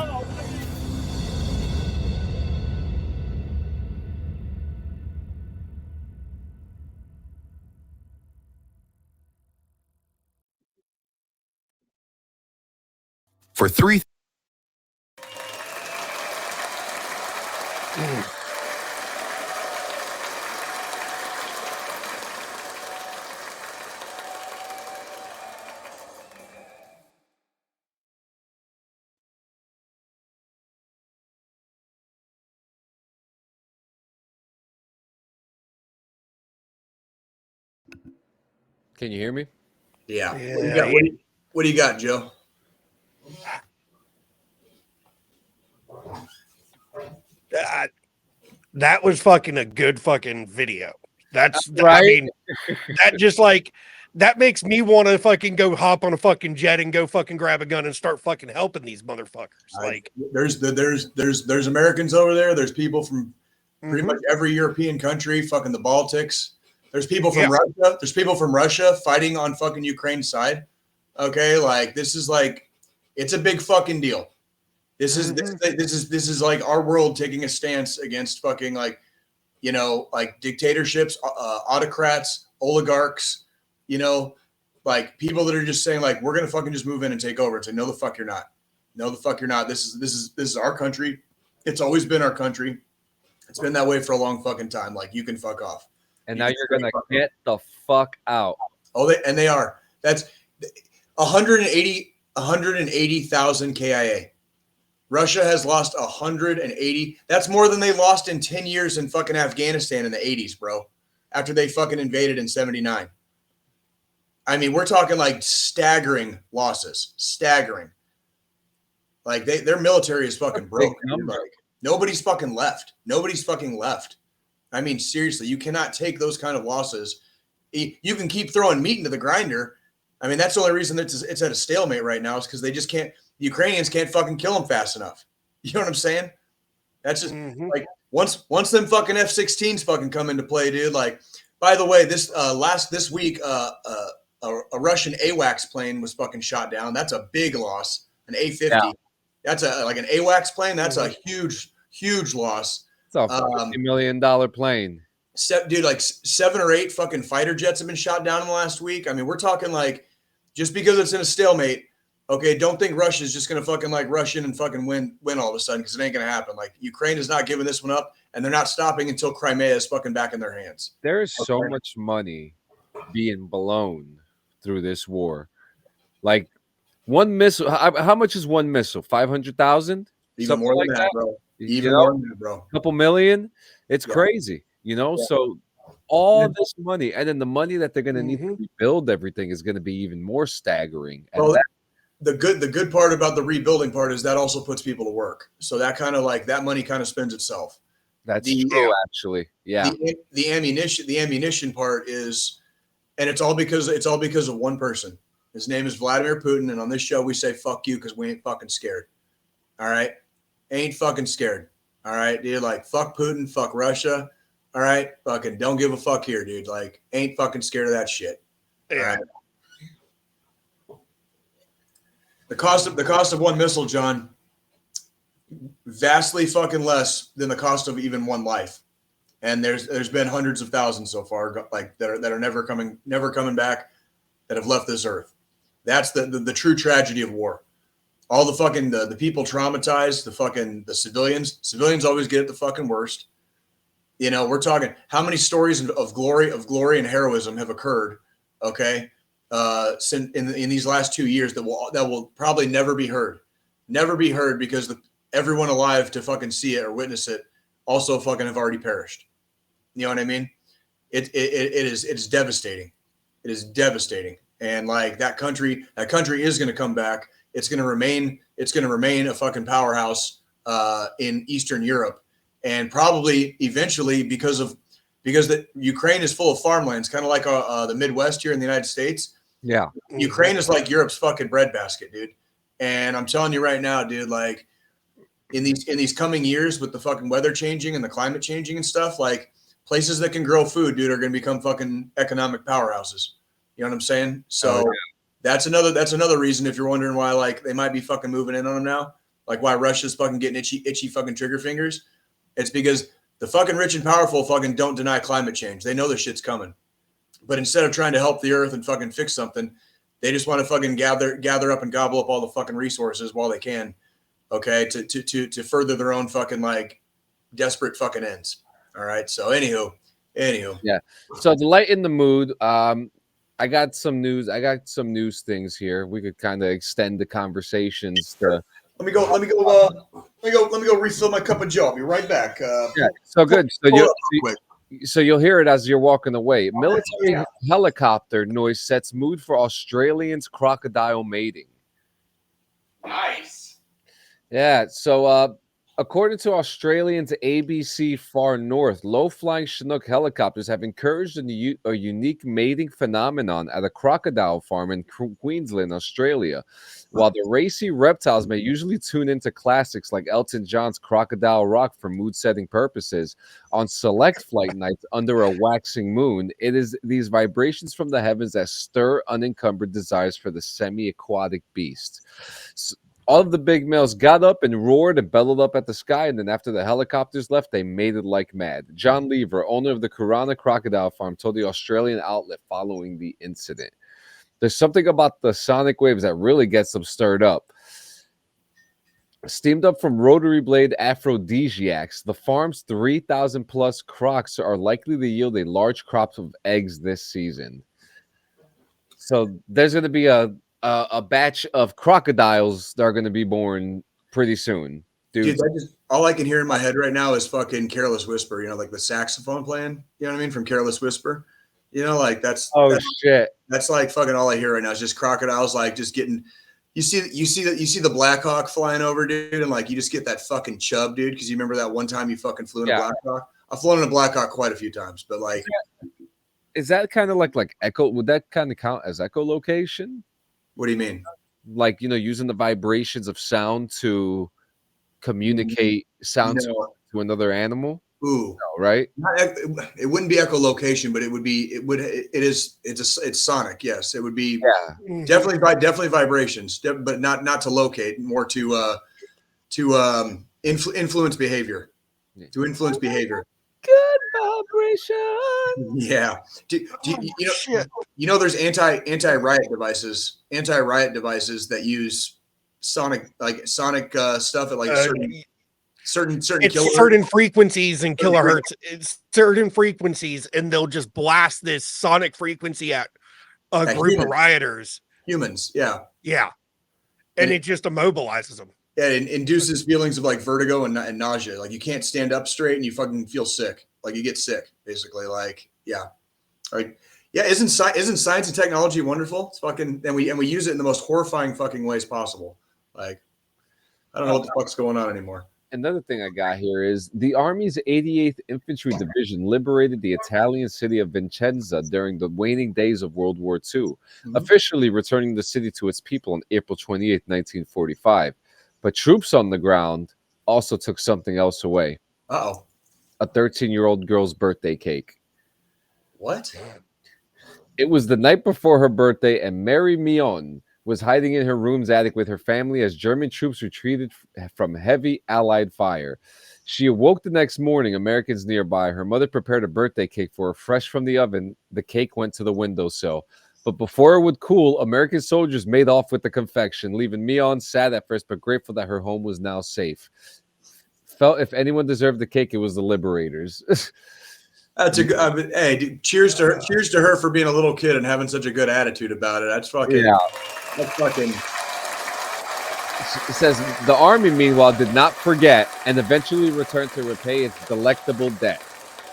For three. Can you hear me? Yeah. What do you got, Joe? That was fucking a good fucking video. That's right. I mean, that just like that makes me want to fucking go hop on a fucking jet and go fucking grab a gun and start fucking helping these motherfuckers. Like there's Americans over there. There's people from pretty much every European country, fucking the Baltics. There's people from Russia. There's people from Russia fighting on fucking Ukraine's side. Okay, like this is like it's a big fucking deal. This is like our world taking a stance against fucking like, you know, like dictatorships, autocrats, oligarchs, you know, like people that are just saying like we're gonna fucking just move in and take over. It's like no the fuck you're not. No the fuck you're not. This is our country. It's always been our country. It's been that way for a long fucking time. Like you can fuck off. And now you're gonna get the fuck out. Oh, they are. That's 180,000 KIA. Russia has lost 180. That's more than they lost in 10 years in fucking Afghanistan in the 80s, bro. After they fucking invaded in 79. I mean, we're talking like staggering losses. Staggering. Like their military is fucking broke. number. Like nobody's fucking left. Nobody's fucking left. I mean, seriously, you cannot take those kind of losses. You can keep throwing meat into the grinder. I mean, that's the only reason that it's at a stalemate right now is because they just can't. The Ukrainians can't fucking kill them fast enough. You know what I'm saying? That's just like once them fucking F-16s fucking come into play, dude. Like, by the way, this week, a Russian AWACS plane was fucking shot down. That's a big loss. An A-50. Yeah. That's like an AWACS plane. That's a huge loss. It's a $50 million plane. Dude, like 7 or 8 fucking fighter jets have been shot down in the last week. I mean, we're talking like just because it's in a stalemate. Okay, don't think Russia's just gonna fucking like rush in and fucking win all of a sudden because it ain't gonna happen. Like Ukraine is not giving this one up, and they're not stopping until Crimea is fucking back in their hands. There is so much money being blown through this war. Like one missile. How much is one missile? 500,000? Even more than that, bro. Even more than that, bro. A couple million. It's crazy, you know. Yeah. So all this money, and then the money that they're gonna need to rebuild everything is gonna be even more staggering. And well, the good part about the rebuilding part is that also puts people to work. So that kind of like that money kind of spends itself. That's true, actually. Yeah. The ammunition part is, and it's all because of one person. His name is Vladimir Putin, and on this show we say "fuck you" because we ain't fucking scared. All right, ain't fucking scared. All right, dude. Like fuck Putin, fuck Russia. All right, fucking don't give a fuck here, dude. Like ain't fucking scared of that shit. All right. The cost of one missile, John, vastly fucking less than the cost of even one life. And there's been hundreds of thousands so far, like that are never coming back, that have left this earth. That's the true tragedy of war. All the fucking the people traumatized, the civilians. Civilians always get it the fucking worst. You know, we're talking how many stories of glory and heroism have occurred. Okay. Since in these last 2 years that will probably never be heard because everyone alive to fucking see it or witness it also fucking have already perished. You know what I mean? It is devastating. It is devastating. And like that country is going to come back. It's going to remain a fucking powerhouse in Eastern Europe, and probably eventually because the Ukraine is full of farmlands, kind of like the Midwest here in the United States. Yeah. Ukraine is like Europe's fucking breadbasket, dude. And I'm telling you right now, dude, like in these coming years with the fucking weather changing and the climate changing and stuff, like places that can grow food, dude, are going to become fucking economic powerhouses. You know what I'm saying? So that's another reason if you're wondering why like they might be fucking moving in on them now, like why Russia's fucking getting itchy fucking trigger fingers. It's because the fucking rich and powerful fucking don't deny climate change. They know this shit's coming. But instead of trying to help the earth and fucking fix something, they just want to fucking gather up and gobble up all the fucking resources while they can, okay, to further their own fucking like desperate fucking ends. All right. So anywho. Yeah. So to lighten the mood, I got some news things here. We could kind of extend the conversations to. Let me go refill my cup of Joe. I'll be right back. Yeah. So good. So you'll hear it as you're walking away. Military helicopter noise sets mood for Australians crocodile mating. Nice. Yeah. So according to Australians ABC Far North, low-flying Chinook helicopters have encouraged a unique mating phenomenon at a crocodile farm in Queensland, Australia. While the racy reptiles may usually tune into classics like Elton John's Crocodile Rock for mood-setting purposes, on select flight nights under a waxing moon, it is these vibrations from the heavens that stir unencumbered desires for the semi-aquatic beast. All of the big males got up and roared and bellowed up at the sky, and then after the helicopters left, they mated like mad. John Lever, owner of the Kurana Crocodile Farm, told the Australian outlet following the incident. There's something about the sonic waves that really gets them stirred up. Steamed up from rotary blade aphrodisiacs, the farm's 3,000-plus crocs are likely to yield a large crop of eggs this season. So there's going to be a batch of crocodiles that are going to be born pretty soon. Dude, all I can hear in my head right now is fucking Careless Whisper, you know, like the saxophone playing, you know what I mean, from Careless Whisper. You know, like that's shit. That's like fucking all I hear right now is just crocodiles like just getting You see the Black Hawk flying over, dude, and like you just get that fucking chub, dude. Because you remember that one time you fucking flew in a Black Hawk. I've flown in a Black Hawk quite a few times, but like, is that kind of like echo? Would that kind of count as echolocation? What do you mean? Like, using the vibrations of sound to communicate sound to another animal? Ooh, no, right? It wouldn't be echolocation, but it's sonic. Yes, it would be. Yeah, definitely vibrations, but not to locate, more to influence behavior. To influence behavior. Good vibration. Yeah. There's anti-riot devices that use sonic stuff at like certain it's certain frequencies and kilohertz. It's certain frequencies, and they'll just blast this sonic frequency at a group of rioters. Humans, yeah. And it just immobilizes them. Yeah, it induces feelings of like vertigo and nausea. Like you can't stand up straight and you fucking feel sick. Like you get sick, basically. Like, yeah. Like, yeah, isn't science and technology wonderful? It's fucking, and we use it in the most horrifying fucking ways possible. Like, I don't know what the fuck's going on anymore. Another thing I got here is the Army's 88th Infantry Division liberated the Italian city of Vicenza during the waning days of World War II, officially returning the city to its people on April 28, 1945. But troops on the ground also took something else away. Uh-oh. A 13-year-old girl's birthday cake. What? It was the night before her birthday, and Mary Mion was hiding in her room's attic with her family as German troops retreated from heavy Allied fire. She awoke the next morning, Americans nearby. Her mother prepared a birthday cake for her, fresh from the oven. The cake went to the windowsill. But before it would cool, American soldiers made off with the confection, leaving Mion sad at first, but grateful that her home was now safe. Felt if anyone deserved the cake, it was the liberators. That's a good. Hey, dude, cheers to her! Cheers to her for being a little kid and having such a good attitude about it. That's fucking. Yeah. That's fucking. It says the Army, meanwhile, did not forget and eventually returned to repay its delectable debt.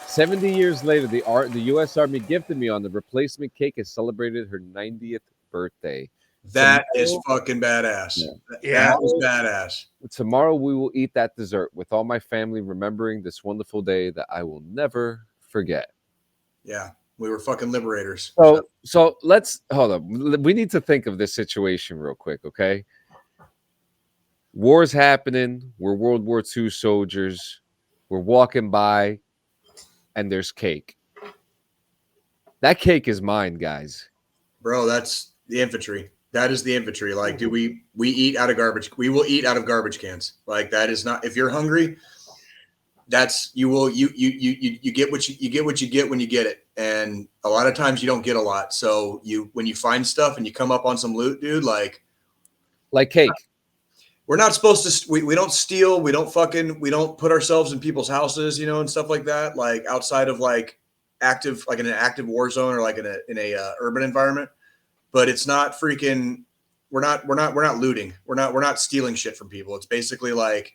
70 years later, the U.S. Army gifted me on the replacement cake and celebrated her 90th birthday. That is fucking badass. Yeah. That was badass. Tomorrow we will eat that dessert with all my family, remembering this wonderful day that I will never forget. Yeah, we were fucking liberators. So let's hold on. We need to think of this situation real quick, okay? War's happening. We're World War II soldiers. We're walking by, and there's cake. That cake is mine, guys. Bro, that's the infantry. That is the infantry. Like, do we eat out of garbage? We will eat out of garbage cans. Like, that is not. If you're hungry, that's you get what you get when you get it. And a lot of times you don't get a lot. So when you find stuff and you come up on some loot, dude, like cake. We're not supposed to. We don't steal. We don't put ourselves in people's houses, and stuff like that. Like outside of like in an active war zone or like in a urban environment. But it's not freaking. We're not looting. We're not stealing shit from people. It's basically like,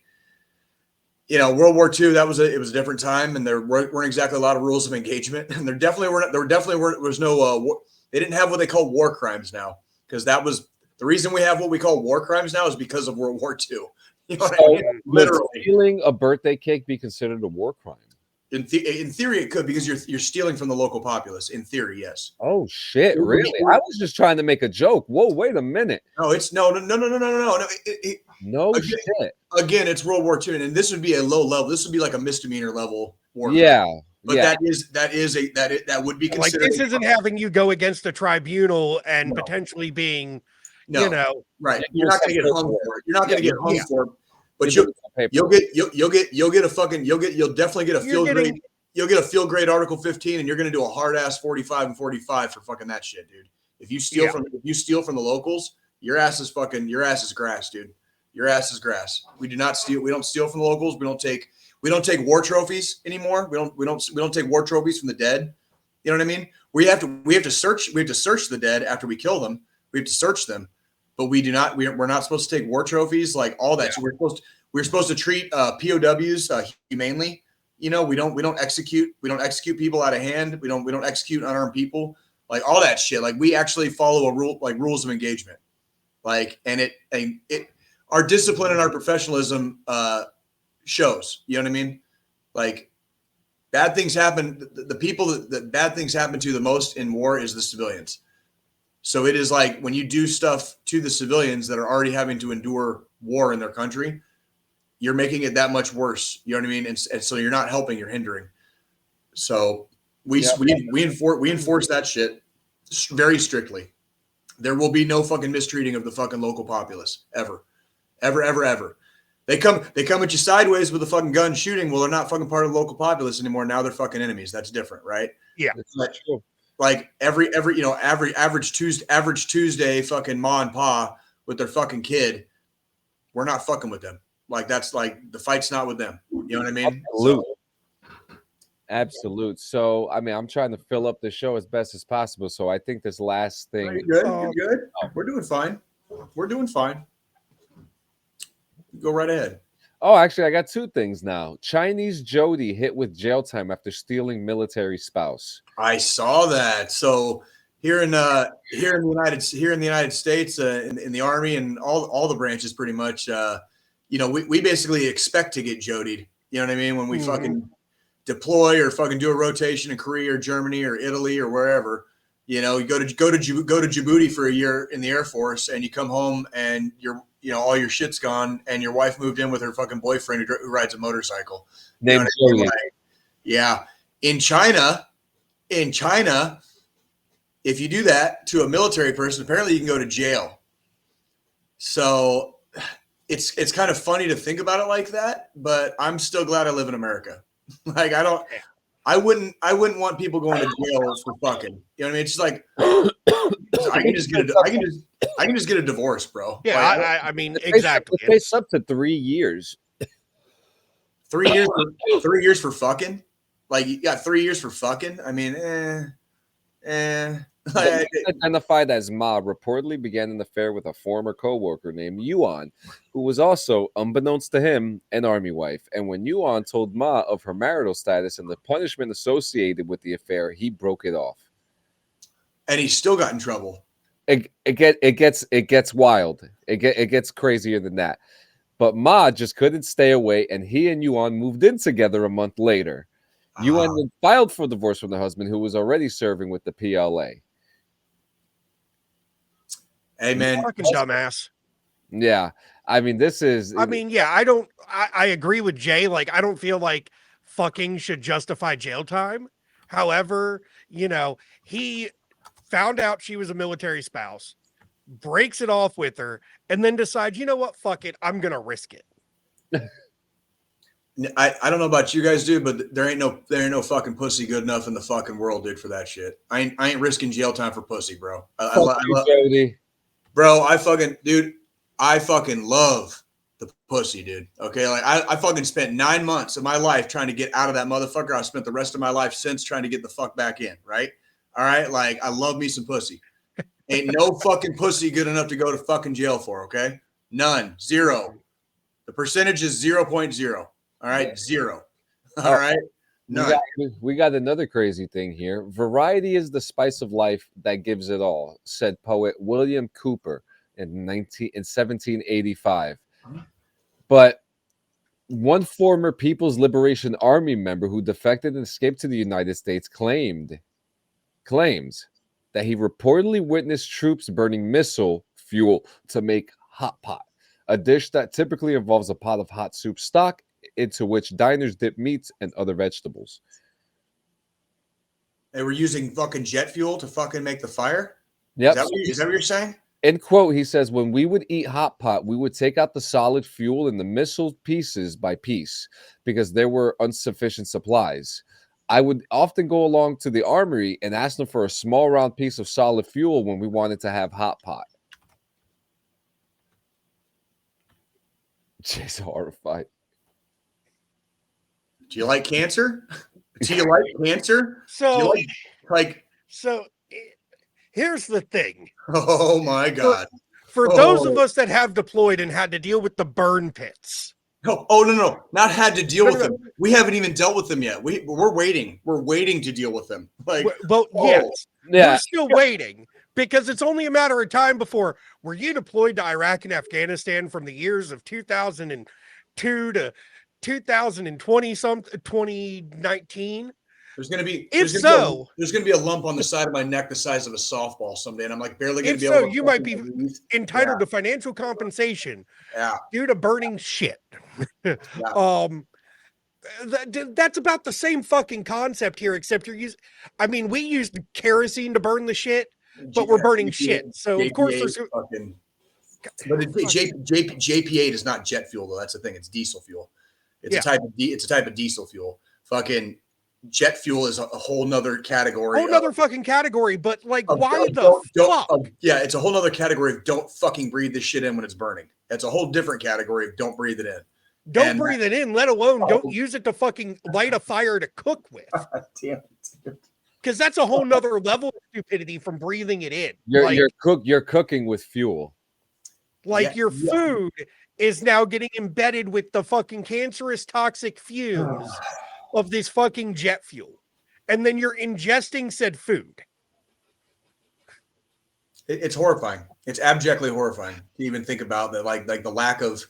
World War II. It was a different time, and there weren't exactly a lot of rules of engagement. And there definitely was no. They didn't have what they call war crimes now, because that was the reason we have what we call war crimes now is because of World War II. You know what I mean? Literally, stealing a birthday cake be considered a war crime? In theory, it could, because you're stealing from the local populace. In theory, yes. Oh shit! Really? I was just trying to make a joke. Whoa! Wait a minute. No, it's no. No shit. Again, it's World War II, and this would be a low level. This would be like a misdemeanor level war. Yeah. But that would be considered. Like, this isn't having you go against a tribunal and potentially being, right. You're not going to get hung for it. You're not going to get hung for it. But you'll definitely get a field grade. You'll get a field grade Article 15, and you're going to do a hard ass 45 and 45 for fucking that shit, dude. If you steal from the locals, your ass is grass, dude. Your ass is grass. We do not steal. We don't steal from the locals. We don't take war trophies anymore. We don't take war trophies from the dead. You know what I mean? We have to search the dead after we kill them. We have to search them. But we do not. We're not supposed to take war trophies, like all that. So we're supposed to treat POWs humanely. We don't execute people out of hand. We don't execute unarmed people, like all that shit. Like we actually follow a rule, like rules of engagement. Like, and our discipline and our professionalism shows. You know what I mean? Like, bad things happen. The people that bad things happen to the most in war is the civilians. So it is like when you do stuff to the civilians that are already having to endure war in their country, you're making it that much worse. You know what I mean? And so you're not helping, you're hindering. So we enforce that shit very strictly. There will be no fucking mistreating of the fucking local populace ever. They come at you sideways with a fucking gun shooting. Well, they're not fucking part of the local populace anymore. Now they're fucking enemies. That's different, right? Yeah. But, like average Tuesday fucking ma and pa with their fucking kid, we're not fucking with them. Like, that's like the fight's not with them. You know what I mean? Absolute. So, I mean, I'm trying to fill up the show as best as possible. So I think this last thing. You're good. You're good. We're doing fine. Go right ahead. Oh, actually, I got two things now. Chinese Jody hit with jail time after stealing military spouse. I saw that. So here in the United States, in the Army and all the branches, pretty much, we basically expect to get jodied. You know what I mean? When we fucking deploy or fucking do a rotation in Korea or Germany or Italy or wherever, you go to Djibouti for a year in the Air Force, and you come home and all your shit's gone, and your wife moved in with her fucking boyfriend who rides a motorcycle. Named yeah. In China, if you do that to a military person, apparently you can go to jail. So it's kind of funny to think about it like that, but I'm still glad I live in America. Like, I wouldn't want people going to jail for fucking. You know what I mean? It's just like I can just get a divorce, bro. Yeah, like, I mean, exactly. It's up to 3 years. 3 years. 3 years for fucking. Like, you got 3 years for fucking. I mean, Identified as Ma reportedly began an affair with a former co-worker named Yuan, who was also, unbeknownst to him, an army wife. And when Yuan told Ma of her marital status and the punishment associated with the affair, he broke it off. And he still got in trouble. It gets wild. It gets crazier than that. But Ma just couldn't stay away, and he and Yuan moved in together a month later. Yuan then filed for divorce from the husband, who was already serving with the PLA. Hey, man. Fucking dumbass. Yeah. I mean, I agree with Jay. Like, I don't feel like fucking should justify jail time. However, he found out she was a military spouse, breaks it off with her, and then decides, you know what, fuck it, I'm going to risk it. I don't know about you guys, dude, but there ain't no fucking pussy good enough in the fucking world, dude, for that shit. I ain't risking jail time for pussy, bro. Bro, I fucking love the pussy, dude. Okay, like I fucking spent 9 months of my life trying to get out of that motherfucker. I spent the rest of my life since trying to get the fuck back in, right? All right, like, I love me some pussy. Ain't no fucking pussy good enough to go to fucking jail for, okay? None. Zero. The percentage is 0.0. All right, zero. All right. None. We got another crazy thing here. Variety is the spice of life that gives it all, said poet William Cooper in 1785. But one former People's Liberation Army member who defected and escaped to the United States claims that he reportedly witnessed troops burning missile fuel to make hot pot, a dish that typically involves a pot of hot soup stock into which diners dip meats and other vegetables. They were using fucking jet fuel to fucking make the fire? Yep. Is that what you're saying? In quote, he says, when we would eat hot pot, we would take out the solid fuel and the missile pieces by piece because there were insufficient supplies. I would often go along to the armory and ask them for a small round piece of solid fuel when we wanted to have hot pot. Jay's horrified. Do you like cancer? Do you like cancer? So, so here's the thing. Oh my God. For those of us that have deployed and had to deal with the burn pits. No. Not had to deal with them. We haven't even dealt with them yet. We're waiting. We're waiting to deal with them. Yes. Yeah. We're still waiting because it's only a matter of time before were you deployed to Iraq and Afghanistan from the years of 2002 to 2020 2019. There's gonna be If there's gonna be a lump on the side of my neck the size of a softball someday, and I'm like barely gonna if be so, able to you might be breathe. entitled to financial compensation Yeah. due to burning shit. Yeah. That's about the same fucking concept here, except you're using. I mean, we used kerosene to burn the shit, but we're burning shit. So of course there's fucking. But JP8 is not jet fuel though. That's the thing. It's diesel fuel. It's a type of diesel fuel. Fucking jet fuel is a whole nother category. Fucking category. But like, why the fuck? Yeah, it's a whole nother category of don't fucking breathe this shit in when it's burning. It's a whole different category of don't breathe it in. Don't breathe it in, let alone don't use it to fucking light a fire to cook with. Damn it. Because that's a whole nother level of stupidity from breathing it in. You're cooking with fuel. Like your food is now getting embedded with the fucking cancerous toxic fumes of this fucking jet fuel. And then you're ingesting said food. It's horrifying. It's abjectly horrifying to even think about that. Like the lack of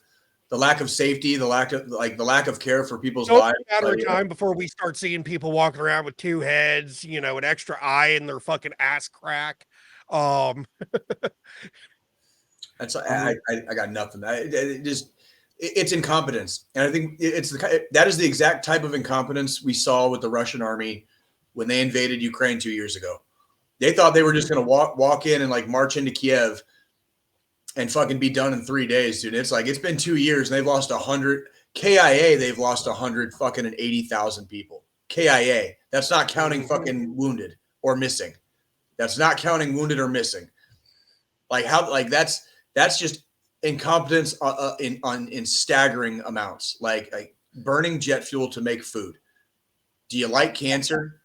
safety, the lack of care for people's lives. It's a matter of time before we start seeing people walking around with two heads, an extra eye in their fucking ass crack. That's I got nothing. It's incompetence, and I think that is the exact type of incompetence we saw with the Russian army when they invaded Ukraine 2 years ago. They thought they were just going to walk in and like march into Kiev and fucking be done in 3 days, dude. It's like it's been 2 years and they've lost 100 KIA. They've lost 100 fucking and 80,000 people. KIA. That's not counting fucking wounded or missing. That's not counting wounded or missing. Like how? Like that's just incompetence in staggering amounts. Like burning jet fuel to make food. Do you like cancer?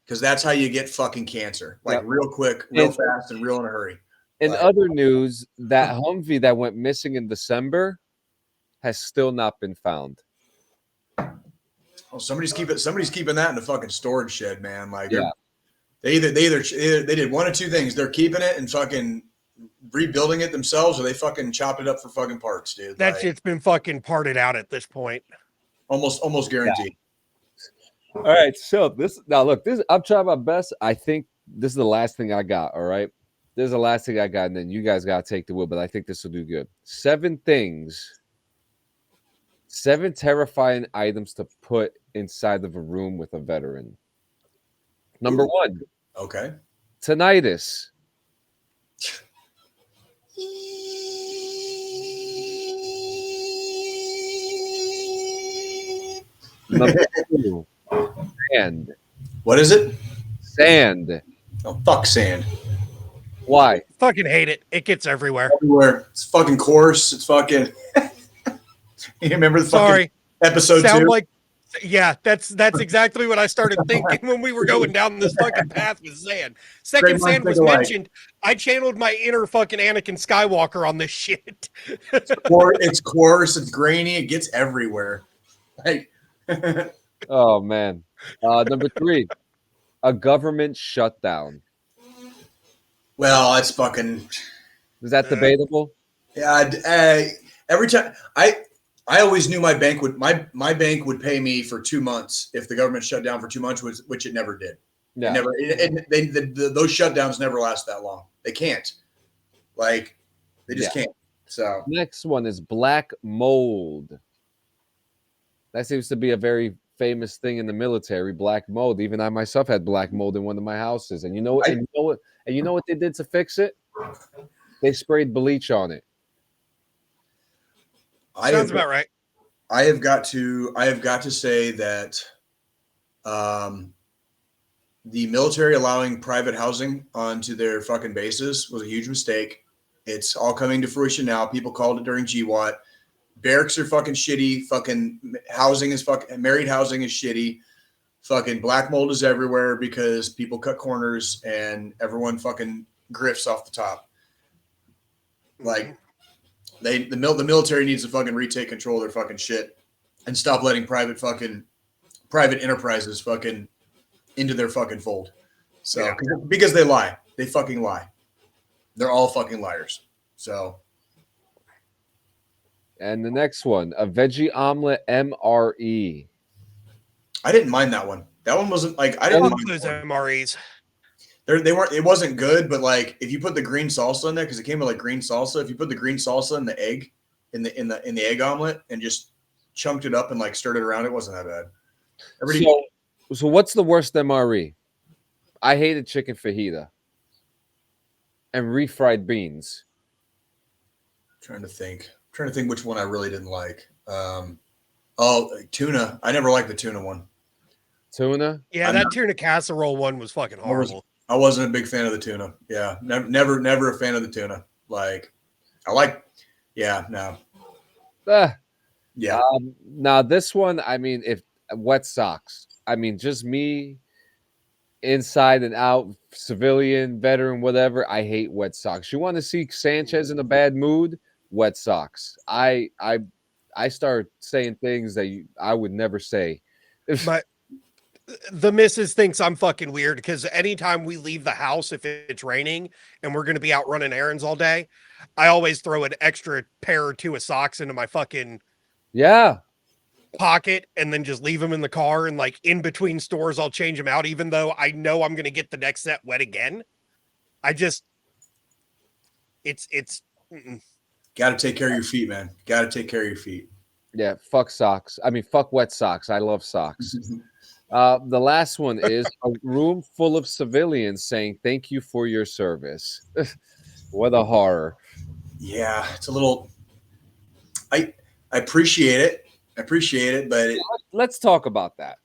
Because that's how you get fucking cancer. Like real quick, real fast, and real in a hurry. In other news, that Humvee that went missing in December has still not been found. Oh, somebody's keeping that in the fucking storage shed, man. Like they did one of two things. They're keeping it and fucking rebuilding it themselves, or they fucking chopped it up for fucking parts, dude. That shit's been fucking parted out at this point. Almost guaranteed. Yeah. All right, so I'm trying my best. I think this is the last thing I got. All right, this is the last thing I got, and then you guys gotta take the wheel. But I think this will do good. 7 terrifying items to put inside of a room with a veteran. Number 1. Okay. Tinnitus. Number 2. Sand. What is it? Sand. Oh, fuck sand. Why? Fucking hate it. It gets everywhere. It's fucking coarse. It's fucking. You remember the fucking episode 2? Like, yeah, that's exactly what I started thinking when we were going down this fucking path with sand. Second sand was mentioned. I channeled my inner fucking Anakin Skywalker on this shit. It's coarse. It's grainy. It gets everywhere. Like. Oh man. Number 3, a government shutdown. Well, it's fucking. Is that debatable? Yeah. Every time I always knew my bank would pay me for 2 months if the government shut down for 2 months, which it never did. Yeah. Those shutdowns never last that long. They can't. Like, they just can't. So next one is black mold. That seems to be a very famous thing in the military. Black mold. Even I myself had black mold in one of my houses. And you know what they did to fix it? They sprayed bleach on it. Sounds about right. I have got to say that the military allowing private housing onto their fucking bases was a huge mistake. It's all coming to fruition now. People called it during GWAT. Barracks are fucking shitty. Fucking married housing is shitty. Fucking black mold is everywhere because people cut corners and everyone fucking grifts off the top. Like the military needs to fucking retake control of their fucking shit and stop letting private enterprises fucking into their fucking fold. So because they lie. They fucking lie. They're all fucking liars. So. And the next one, a veggie omelet MRE. I didn't mind that one. That one wasn't like I didn't Fuck mind those that one. MREs. They weren't. It wasn't good, but like if you put the green salsa in there, because it came with like green salsa. If you put the green salsa in the egg, in the egg omelet, and just chunked it up and like stirred it around, it wasn't that bad. So what's the worst MRE? I hated chicken fajita and refried beans. Trying to think which one I really didn't like. Tuna. I never liked the tuna one. Tuna? Yeah, that tuna casserole one was fucking horrible. I wasn't a big fan of the tuna. Yeah, never a fan of the tuna. Like, yeah. Now this one, I mean, if wet socks, I mean, just me, inside and out, civilian, veteran, whatever. I hate wet socks. You want to see Sanchez in a bad mood? Wet socks. I start saying things that I would never say. But the missus thinks I'm fucking weird because anytime we leave the house, if it's raining and we're going to be out running errands all day, I always throw an extra pair or two of socks into my fucking pocket and then just leave them in the car. And like in between stores, I'll change them out, even though I know I'm going to get the next set wet again. It's got to take care of your feet, man. Got to take care of your feet. Yeah. Fuck socks. I mean, fuck wet socks. I love socks. The last one is a room full of civilians saying, "Thank you for your service." What a horror. Yeah. It's a little, I appreciate it. But let's talk about that.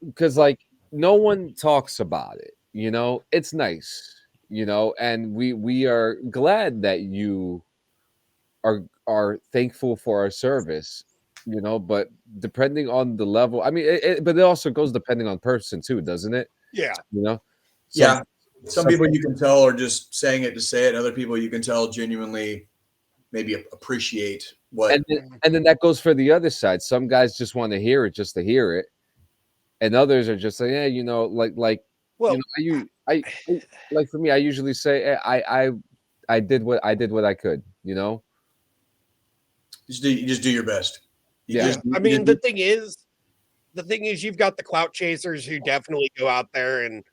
Because like no one talks about it, you know. It's nice, you know, and we are glad that you are thankful for our service, you know, but depending on the level, I mean, but it also goes depending on person too, doesn't it? Yeah. You know? Some people you can tell are just saying it to say it. And other people you can tell genuinely maybe appreciate what. And then that goes for the other side. Some guys just want to hear it just to hear it. And others are just like, yeah, you know, like, well, you know, I like for me, I usually say, I did what I could, you know. You just do your best. The thing is you've got the clout chasers who definitely go out there and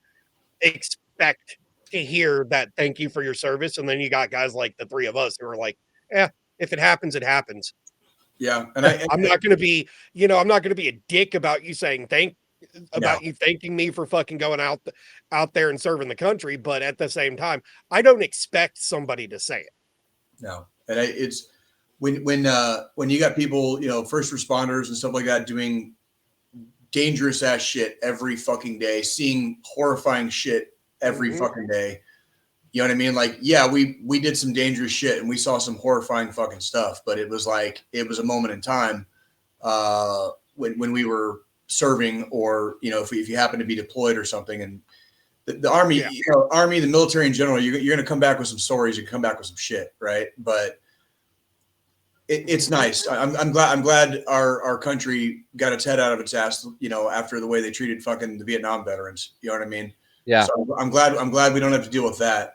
expect to hear that thank you for your service. And then you got guys like the three of us who are like, if it happens, it happens. Yeah. And I'm not going to be, I'm not going to be a dick about you saying you thanking me for fucking going out there and serving the country. But at the same time, I don't expect somebody to say it. No. And it's when you got people, you know, first responders and stuff like that doing dangerous ass shit every fucking day, seeing horrifying shit every fucking day. You know what I mean? Like, yeah, we did some dangerous shit and we saw some horrifying fucking stuff, but it was a moment in time when we were serving, or, you know, if you happen to be deployed or something. And the Army, Army, the military in general, you're going to come back with some stories, you come back with some shit. Right. But it's nice. I'm glad our country got its head out of its ass, you know, after the way they treated fucking the Vietnam veterans. You know what I mean? Yeah. So I'm glad we don't have to deal with that.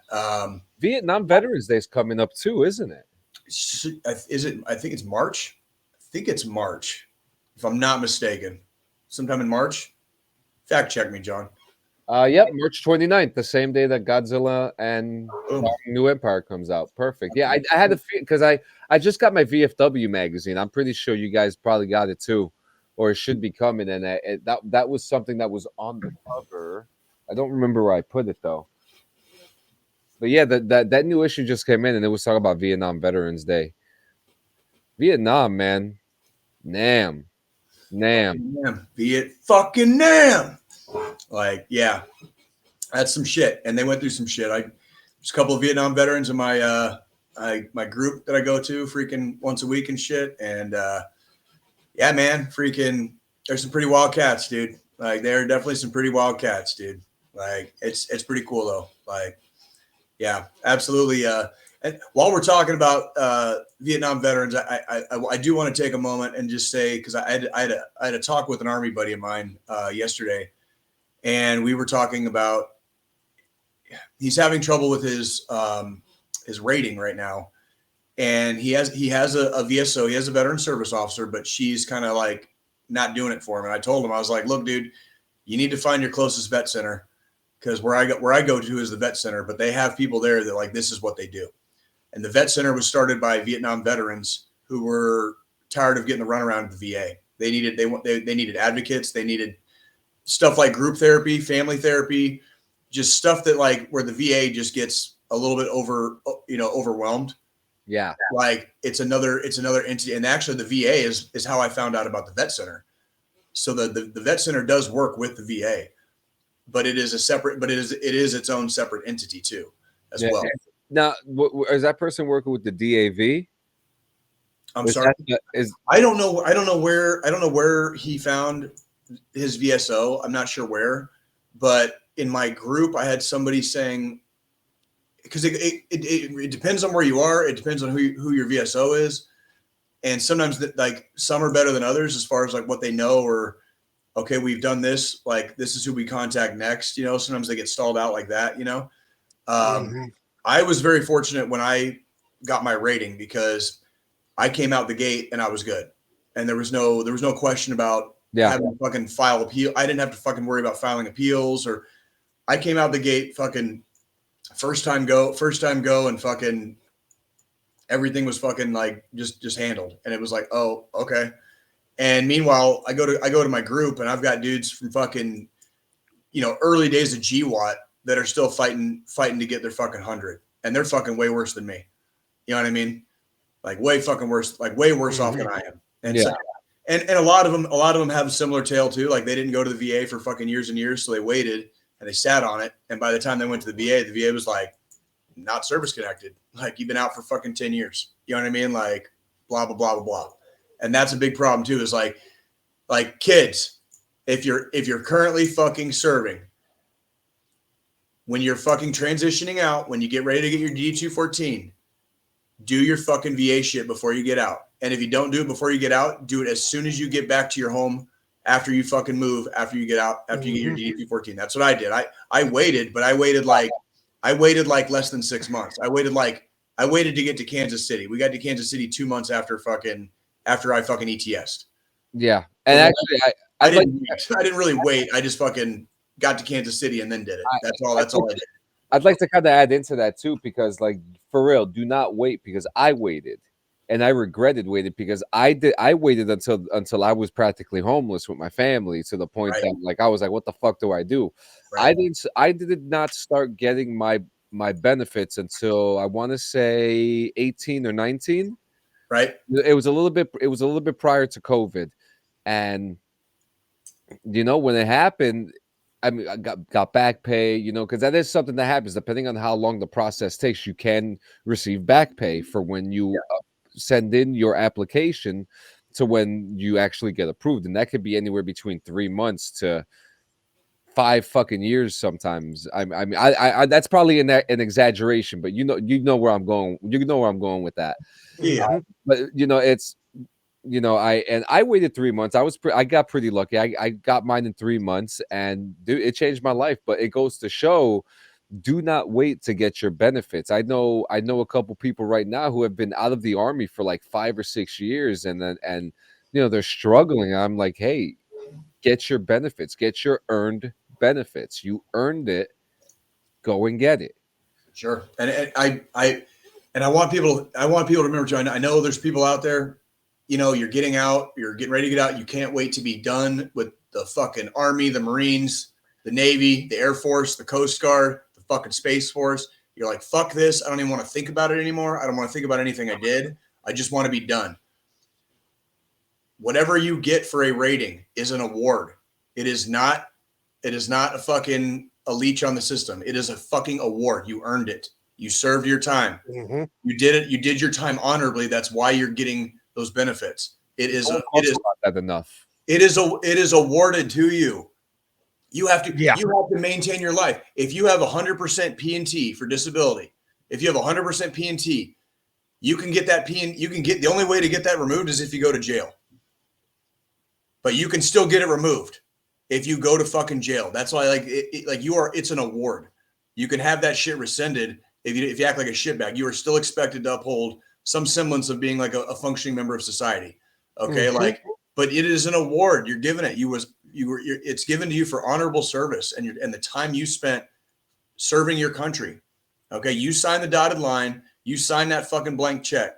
Vietnam Veterans Day is coming up too, isn't it? Is it? I think it's March. I think it's March, if I'm not mistaken. Sometime in March. Fact check me, John. Yep, March 29th, the same day that Godzilla and New Empire comes out. Perfect. Yeah, I had a feel because I just got my VFW magazine. I'm pretty sure you guys probably got it too, or it should be coming. And that was something that was on the cover. I don't remember where I put it though. But yeah, that new issue just came in, and it was talking about Vietnam Veterans Day. Vietnam, man, Nam, Viet fucking Nam. Like, yeah, that's some shit. And they went through some shit. There's a couple of Vietnam veterans in my my group that I go to freaking once a week and shit. And yeah, man, freaking, there's some pretty wild cats, dude. Like, there are definitely some pretty wild cats, dude. Like, it's pretty cool though. Like, yeah, absolutely. And while we're talking about Vietnam veterans, I do want to take a moment and just say, because I had a talk with an Army buddy of mine yesterday, and we were talking about he's having trouble with his rating right now. And he has a VSO, he has a veteran service officer, but she's kind of like not doing it for him. And I told him, I was like, look, dude, you need to find your closest vet center, because where I go to is the vet center, but they have people there that like, this is what they do. And the vet center was started by Vietnam veterans who were tired of getting the runaround at the VA. They needed advocates. They needed stuff like group therapy, family therapy, just stuff that like where the VA just gets a little bit overwhelmed. Yeah. Like it's another entity. And actually the VA is how I found out about the vet center. So the vet center does work with the VA, but it is its own separate entity too, as well. Now, is that person working with the DAV? I'm sorry. I don't know where he found his VSO. I'm not sure where, but in my group, I had somebody saying, because it depends on where you are. It depends on who your VSO is. And sometimes like some are better than others as far as like what they know, or, okay, we've done this, like this is who we contact next. You know, sometimes they get stalled out like that, you know? I was very fortunate when I got my rating, because I came out the gate and I was good. And there was no question about having to fucking file appeal. I didn't have to fucking worry about filing appeals, or I came out the gate fucking first time go and fucking everything was fucking like just handled. And it was like, oh, okay. And meanwhile, I go to my group and I've got dudes from fucking, early days of GWAT that are still fighting to get their fucking 100. And they're fucking way worse than me. You know what I mean? Like way fucking worse, like way worse off than I am. And so, and a lot of them have a similar tale too. Like they didn't go to the VA for fucking years and years. So they waited and they sat on it. And by the time they went to the VA was like, not service connected. Like you've been out for fucking 10 years. You know what I mean? Like blah, blah, blah, blah, blah. And that's a big problem too, is like kids, if you're currently fucking serving, when you're fucking transitioning out, when you get ready to get your D214, do your fucking VA shit before you get out. And if you don't do it before you get out, do it as soon as you get back to your home, after you fucking move, after you get out, after you get your D214. That's what I did. I waited, but I waited like less than 6 months. I waited to get to Kansas City. We got to Kansas City 2 months after I fucking ETS'd. Yeah. And so actually I didn't really wait. I just fucking got to Kansas City and then did it. That's all I did. I'd like to kind of add into that too, because like for real, do not wait, because I waited and I regretted waiting, because I waited until I was practically homeless with my family, to the point that like I was like, what the fuck do I do? Right. I did not start getting my benefits until I want to say 18 or 19. Right. It was a little bit prior to COVID. And when it happened, I mean, I got back pay, because that is something that happens. Depending on how long the process takes, you can receive back pay for when you send in your application to when you actually get approved. And that could be anywhere between 3 months to 5 fucking years sometimes. I mean, I that's probably an exaggeration, but you know where I'm going. You know where I'm going with that. Yeah. But it's. I waited 3 months. I got pretty lucky. I got mine in 3 months, and dude, it changed my life. But it goes to show, do not wait to get your benefits. I know a couple people right now who have been out of the army for like 5 or 6 years, and they're struggling. I'm like, hey, get your benefits, get your earned benefits. You earned it. Go and get it. Sure. And I want people to remember too. I know there's people out there. You're getting ready to get out. You can't wait to be done with the fucking Army, the Marines, the Navy, the Air Force, the Coast Guard, the fucking Space Force. You're like, fuck this. I don't even want to think about it anymore. I don't want to think about anything I did. I just want to be done. Whatever you get for a rating is an award. It is not a fucking a leech on the system. It is a fucking award. You earned it. You served your time. Mm-hmm. You did it. You did your time honorably. That's why you're getting those benefits. It is not enough. It is awarded to you. You have to maintain your life. If you have 100% P&T for disability, if you have 100% P&T, you can get that the only way to get that removed is if you go to jail. But you can still get it removed if you go to fucking jail. That's why it's an award. You can have that shit rescinded if you act like a shitbag. You are still expected to uphold some semblance of being like a functioning member of society. Okay, but it is an award. You're given it. It's given to you for honorable service and the time you spent serving your country. Okay, you signed the dotted line. You signed that fucking blank check.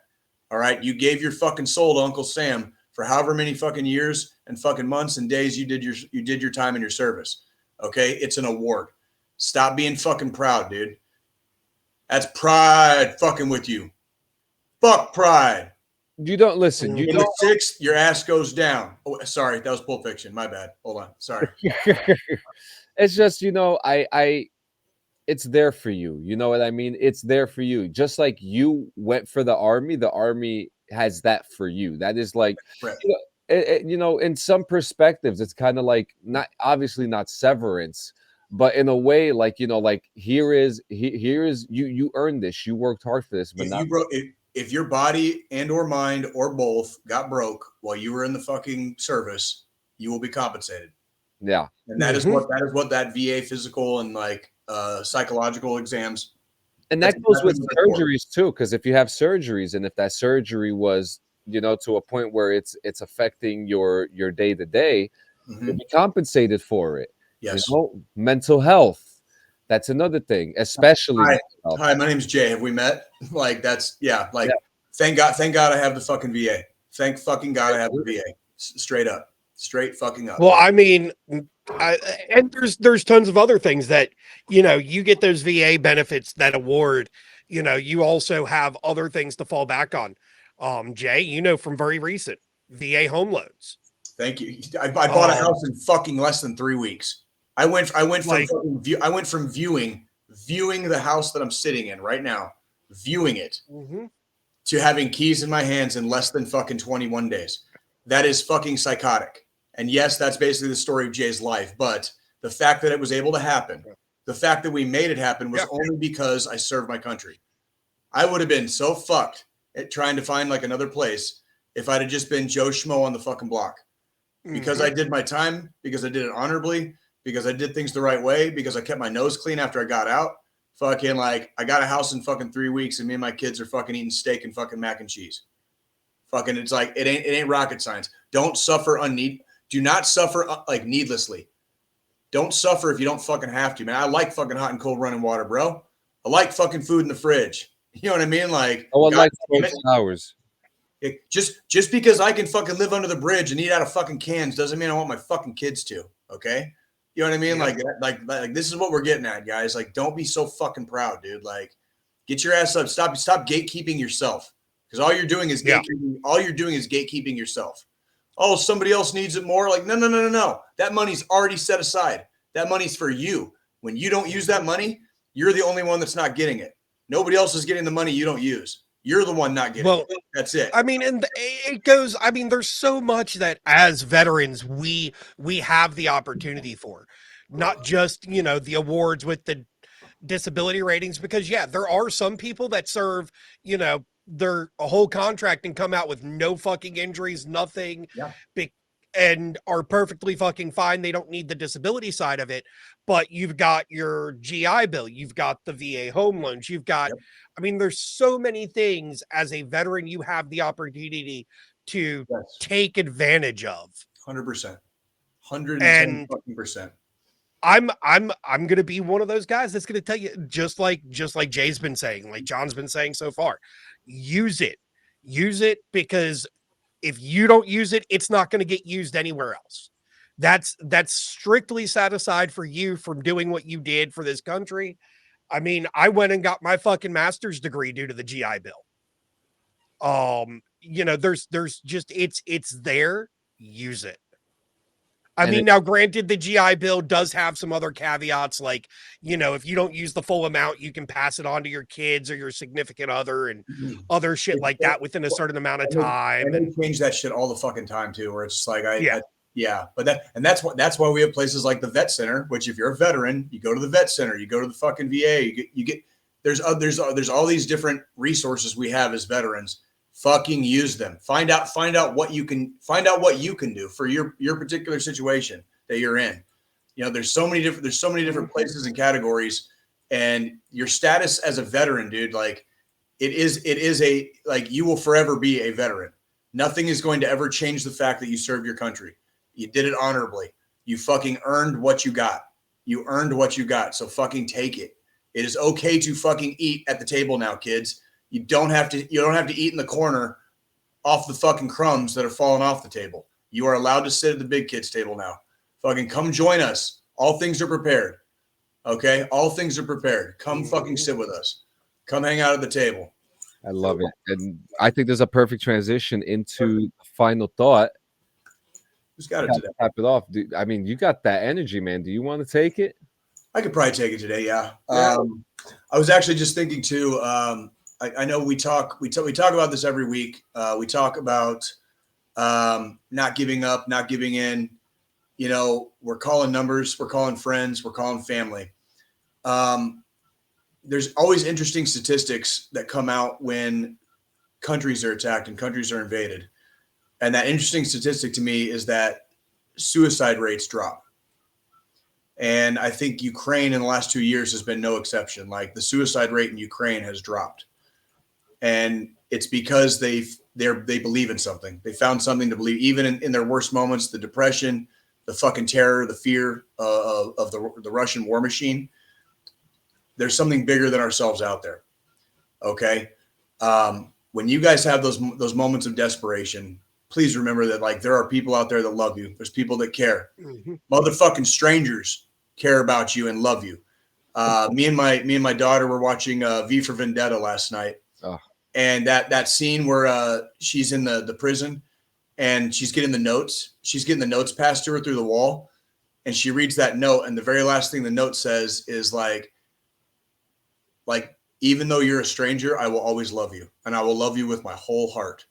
All right, you gave your fucking soul to Uncle Sam for however many fucking years and fucking months and days you did your time in your service. Okay, it's an award. Stop being fucking proud, dude. That's pride fucking with you. Fuck pride. You don't listen. In the sixth, your ass goes down. Oh, sorry, that was Pulp Fiction. My bad. Hold on. Sorry. It's just, it's there for you. You know what I mean? It's there for you. Just like you went for the army has that for you. That is like, right. In some perspectives, it's kind of like obviously not severance, but in a way, like, here is you earned this. You worked hard for this, but if your body and or mind or both got broke while you were in the fucking service, you will be compensated. Yeah. And that is what that VA physical and psychological exams. And that goes with surgeries too, because if you have surgeries and if that surgery was, to a point where it's affecting your day to day, you'll be compensated for it. Yes. Mental health. That's another thing, especially. Hi, my name's Jay. Have we met? Thank God I have the fucking VA. Thank fucking God I have the VA. Straight fucking up. Well, I mean, and there's tons of other things that, you get those VA benefits, that award, you also have other things to fall back on. Jay, from very recent VA home loans. Thank you. I bought a house in fucking less than 3 weeks. I went from viewing the house that I'm sitting in right now, viewing it, to having keys in my hands in less than fucking 21 days. That is fucking psychotic. And yes, that's basically the story of Jay's life. But the fact that it was able to happen, the fact that we made it happen was only because I served my country. I would have been so fucked at trying to find like another place if I'd have just been Joe Schmo on the fucking block. Because I did my time, because I did it honorably, because I did things the right way, because I kept my nose clean after I got out. Fucking I got a house in fucking 3 weeks and me and my kids are fucking eating steak and fucking mac and cheese. Fucking, it's like, it ain't rocket science. Don't suffer do not suffer needlessly. Don't suffer if you don't fucking have to, man. I like fucking hot and cold running water, bro. I like fucking food in the fridge. You know what I mean? Like, I like hours. Just because I can fucking live under the bridge and eat out of fucking cans doesn't mean I want my fucking kids to. Okay. You know what I mean? Yeah. Like this is what we're getting at, guys. Like, don't be so fucking proud, dude. Like, get your ass up. Stop gatekeeping yourself. Because all you're doing is gatekeeping yourself. Oh, somebody else needs it more. Like, no. That money's already set aside. That money's for you. When you don't use that money, you're the only one that's not getting it. Nobody else is getting the money you don't use. You're the one not getting it. That's it. I mean, and it goes, there's so much that as veterans, we have the opportunity for, not just, the awards with the disability ratings, because there are some people that serve, their whole contract and come out with no fucking injuries, nothing, and are perfectly fucking fine. They don't need the disability side of it, but you've got your GI Bill, you've got the VA home loans, you've got, there's so many things as a veteran you have the opportunity to take advantage of. 100%. 110%. I'm going to be one of those guys that's going to tell you, just like Jay's been saying, like John's been saying so far, use it, because if you don't use it, it's not going to get used anywhere else. That's strictly set aside for you from doing what you did for this country. I went and got my fucking master's degree due to the GI Bill. There's just, it's there, use it. Now granted, the GI Bill does have some other caveats, like, if you don't use the full amount, you can pass it on to your kids or your significant other and other shit like that within a certain amount of time. And change that shit all the fucking time too, where it's just like, that's why we have places like the Vet Center, which if you're a veteran, you go to the Vet Center, you go to the fucking VA, you get, there's all these different resources we have as veterans. Fucking use them. Find out what you can do for your particular situation that you're in. There's so many different places and categories, And your status as a veteran, dude, like it is a, like, you will forever be a veteran. Nothing is going to ever change the fact that you served your country. You did it honorably. You fucking earned what you got. You earned what you got. So fucking take it. It is okay to fucking eat at the table now, kids. You don't have to eat in the corner off the fucking crumbs that are falling off the table. You are allowed to sit at the big kids table now. Fucking come join us. All things are prepared. Okay? All things are prepared. Come fucking sit with us. Come hang out at the table. I love it. And I think there's a perfect transition into final thought. Who's got it today? Tap it off. I mean, you got that energy, man. Do you want to take it? I could probably take it today, yeah. I was actually just thinking too, I know we talk about this every week. We talk about not giving up, not giving in. You know, we're calling numbers, we're calling friends, we're calling family. There's always interesting statistics that come out when countries are attacked and countries are invaded. And that interesting statistic to me is that suicide rates drop. And I think Ukraine in the last 2 years has been no exception. Like, the suicide rate in Ukraine has dropped. And it's because they believe in something. They found something to believe, even in their worst moments, the depression, the fucking terror, the fear of the Russian war machine. There's something bigger than ourselves out there. Okay. When you guys have those moments of desperation, please remember that, like, there are people out there that love you. There's people that care. Mm-hmm. Motherfucking strangers care about you and love you. Me and my daughter were watching V for Vendetta last night. Oh. And that scene where she's in the prison and she's getting the notes. She's getting the notes passed to her through the wall. And she reads that note. And the very last thing the note says is like, even though you're a stranger, I will always love you. And I will love you with my whole heart.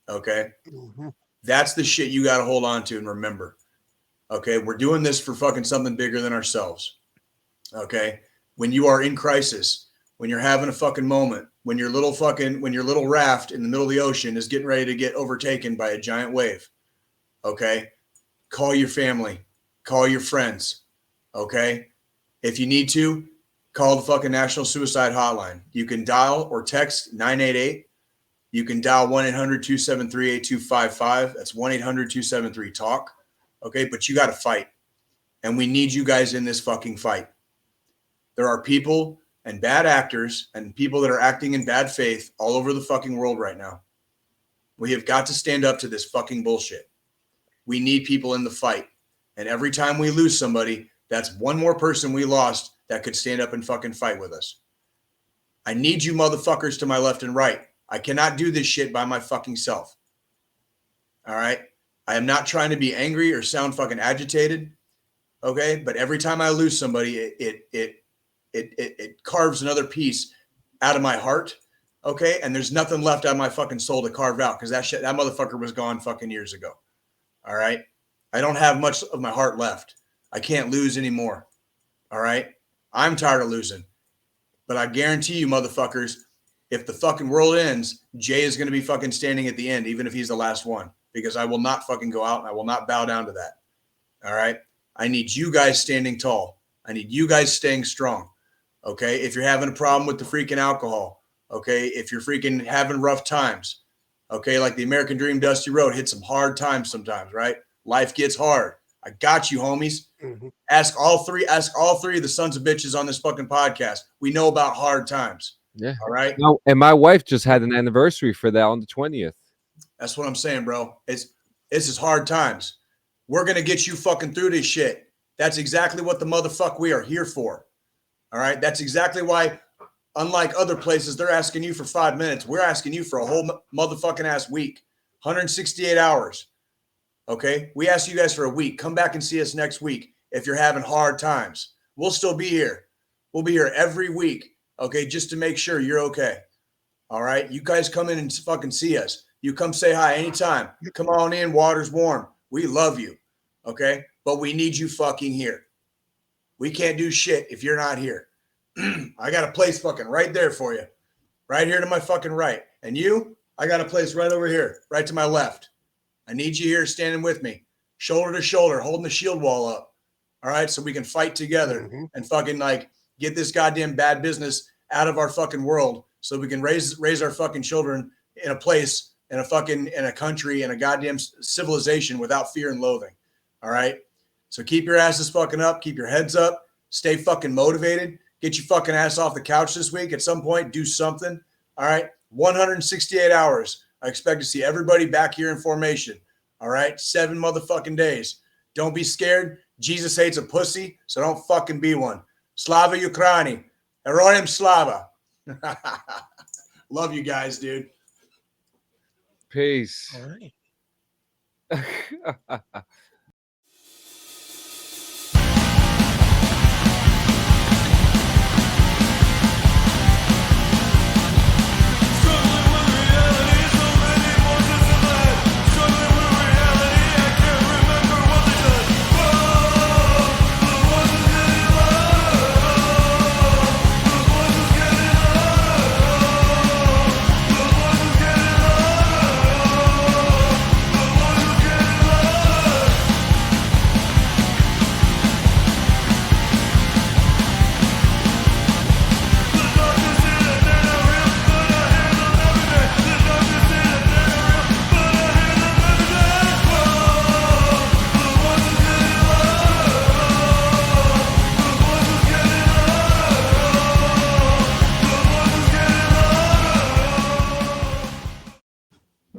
Okay. Mm-hmm. That's the shit you got to hold on to and remember. Okay. We're doing this for fucking something bigger than ourselves. Okay. When you are in crisis, when you're having a fucking moment, when your little raft in the middle of the ocean is getting ready to get overtaken by a giant wave. Okay. Call your family, call your friends. Okay. If you need to, call the fucking National Suicide Hotline. You can dial or text 988. You can dial 1-800-273-8255. That's 1-800-273-TALK. Okay, but you got to fight. And we need you guys in this fucking fight. There are people and bad actors and people that are acting in bad faith all over the fucking world right now. We have got to stand up to this fucking bullshit. We need people in the fight. And every time we lose somebody, that's one more person we lost that could stand up and fucking fight with us. I need you motherfuckers to my left and right. I cannot do this shit by my fucking self. All right. I am not trying to be angry or sound fucking agitated. Okay. But every time I lose somebody, it carves another piece out of my heart. Okay. And there's nothing left out of my fucking soul to carve out, because that motherfucker was gone fucking years ago. All right. I don't have much of my heart left. I can't lose anymore. All right. I'm tired of losing. But I guarantee you, motherfuckers, if the fucking world ends, Jay is going to be fucking standing at the end, even if he's the last one, because I will not fucking go out and I will not bow down to that. All right. I need you guys standing tall. I need you guys staying strong. Okay. If you're having a problem with the freaking alcohol, okay. If you're freaking having rough times, okay. Like the American Dream Dusty Road hit some hard times sometimes, right? Life gets hard. I got you, homies. Mm-hmm. Ask all three of the sons of bitches on this fucking podcast. We know about hard times. Yeah. All right. No, and my wife just had an anniversary for that on the 20th. That's what I'm saying, bro. This is hard times. We're going to get you fucking through this shit. That's exactly what the motherfuck we are here for. All right. That's exactly why, unlike other places, they're asking you for 5 minutes. We're asking you for a whole motherfucking ass week, 168 hours. Okay. We asked you guys for a week. Come back and see us next week. If you're having hard times, we'll still be here. We'll be here every week. Okay. Just to make sure you're okay. All right. You guys come in and fucking see us. You come say hi anytime. Come on in. Water's warm. We love you. Okay. But we need you fucking here. We can't do shit if you're not here. I got a place fucking right there for you. Right here to my fucking right. And you, I got a place right over here, right to my left. I need you here standing with me, shoulder to shoulder, holding the shield wall up. All right. So we can fight together and fucking like get this goddamn bad business out of our fucking world so we can raise our fucking children in a place, in a country, in a goddamn civilization without fear and loathing. All right. So keep your asses fucking up. Keep your heads up. Stay fucking motivated. Get your fucking ass off the couch this week. At some point, do something. All right. 168 hours. I expect to see everybody back here in formation. All right. 7 motherfucking days. Don't be scared. Jesus hates a pussy, so don't fucking be one. Slava Ukraini. Heroyam Slava. Love you guys, dude. Peace. All right.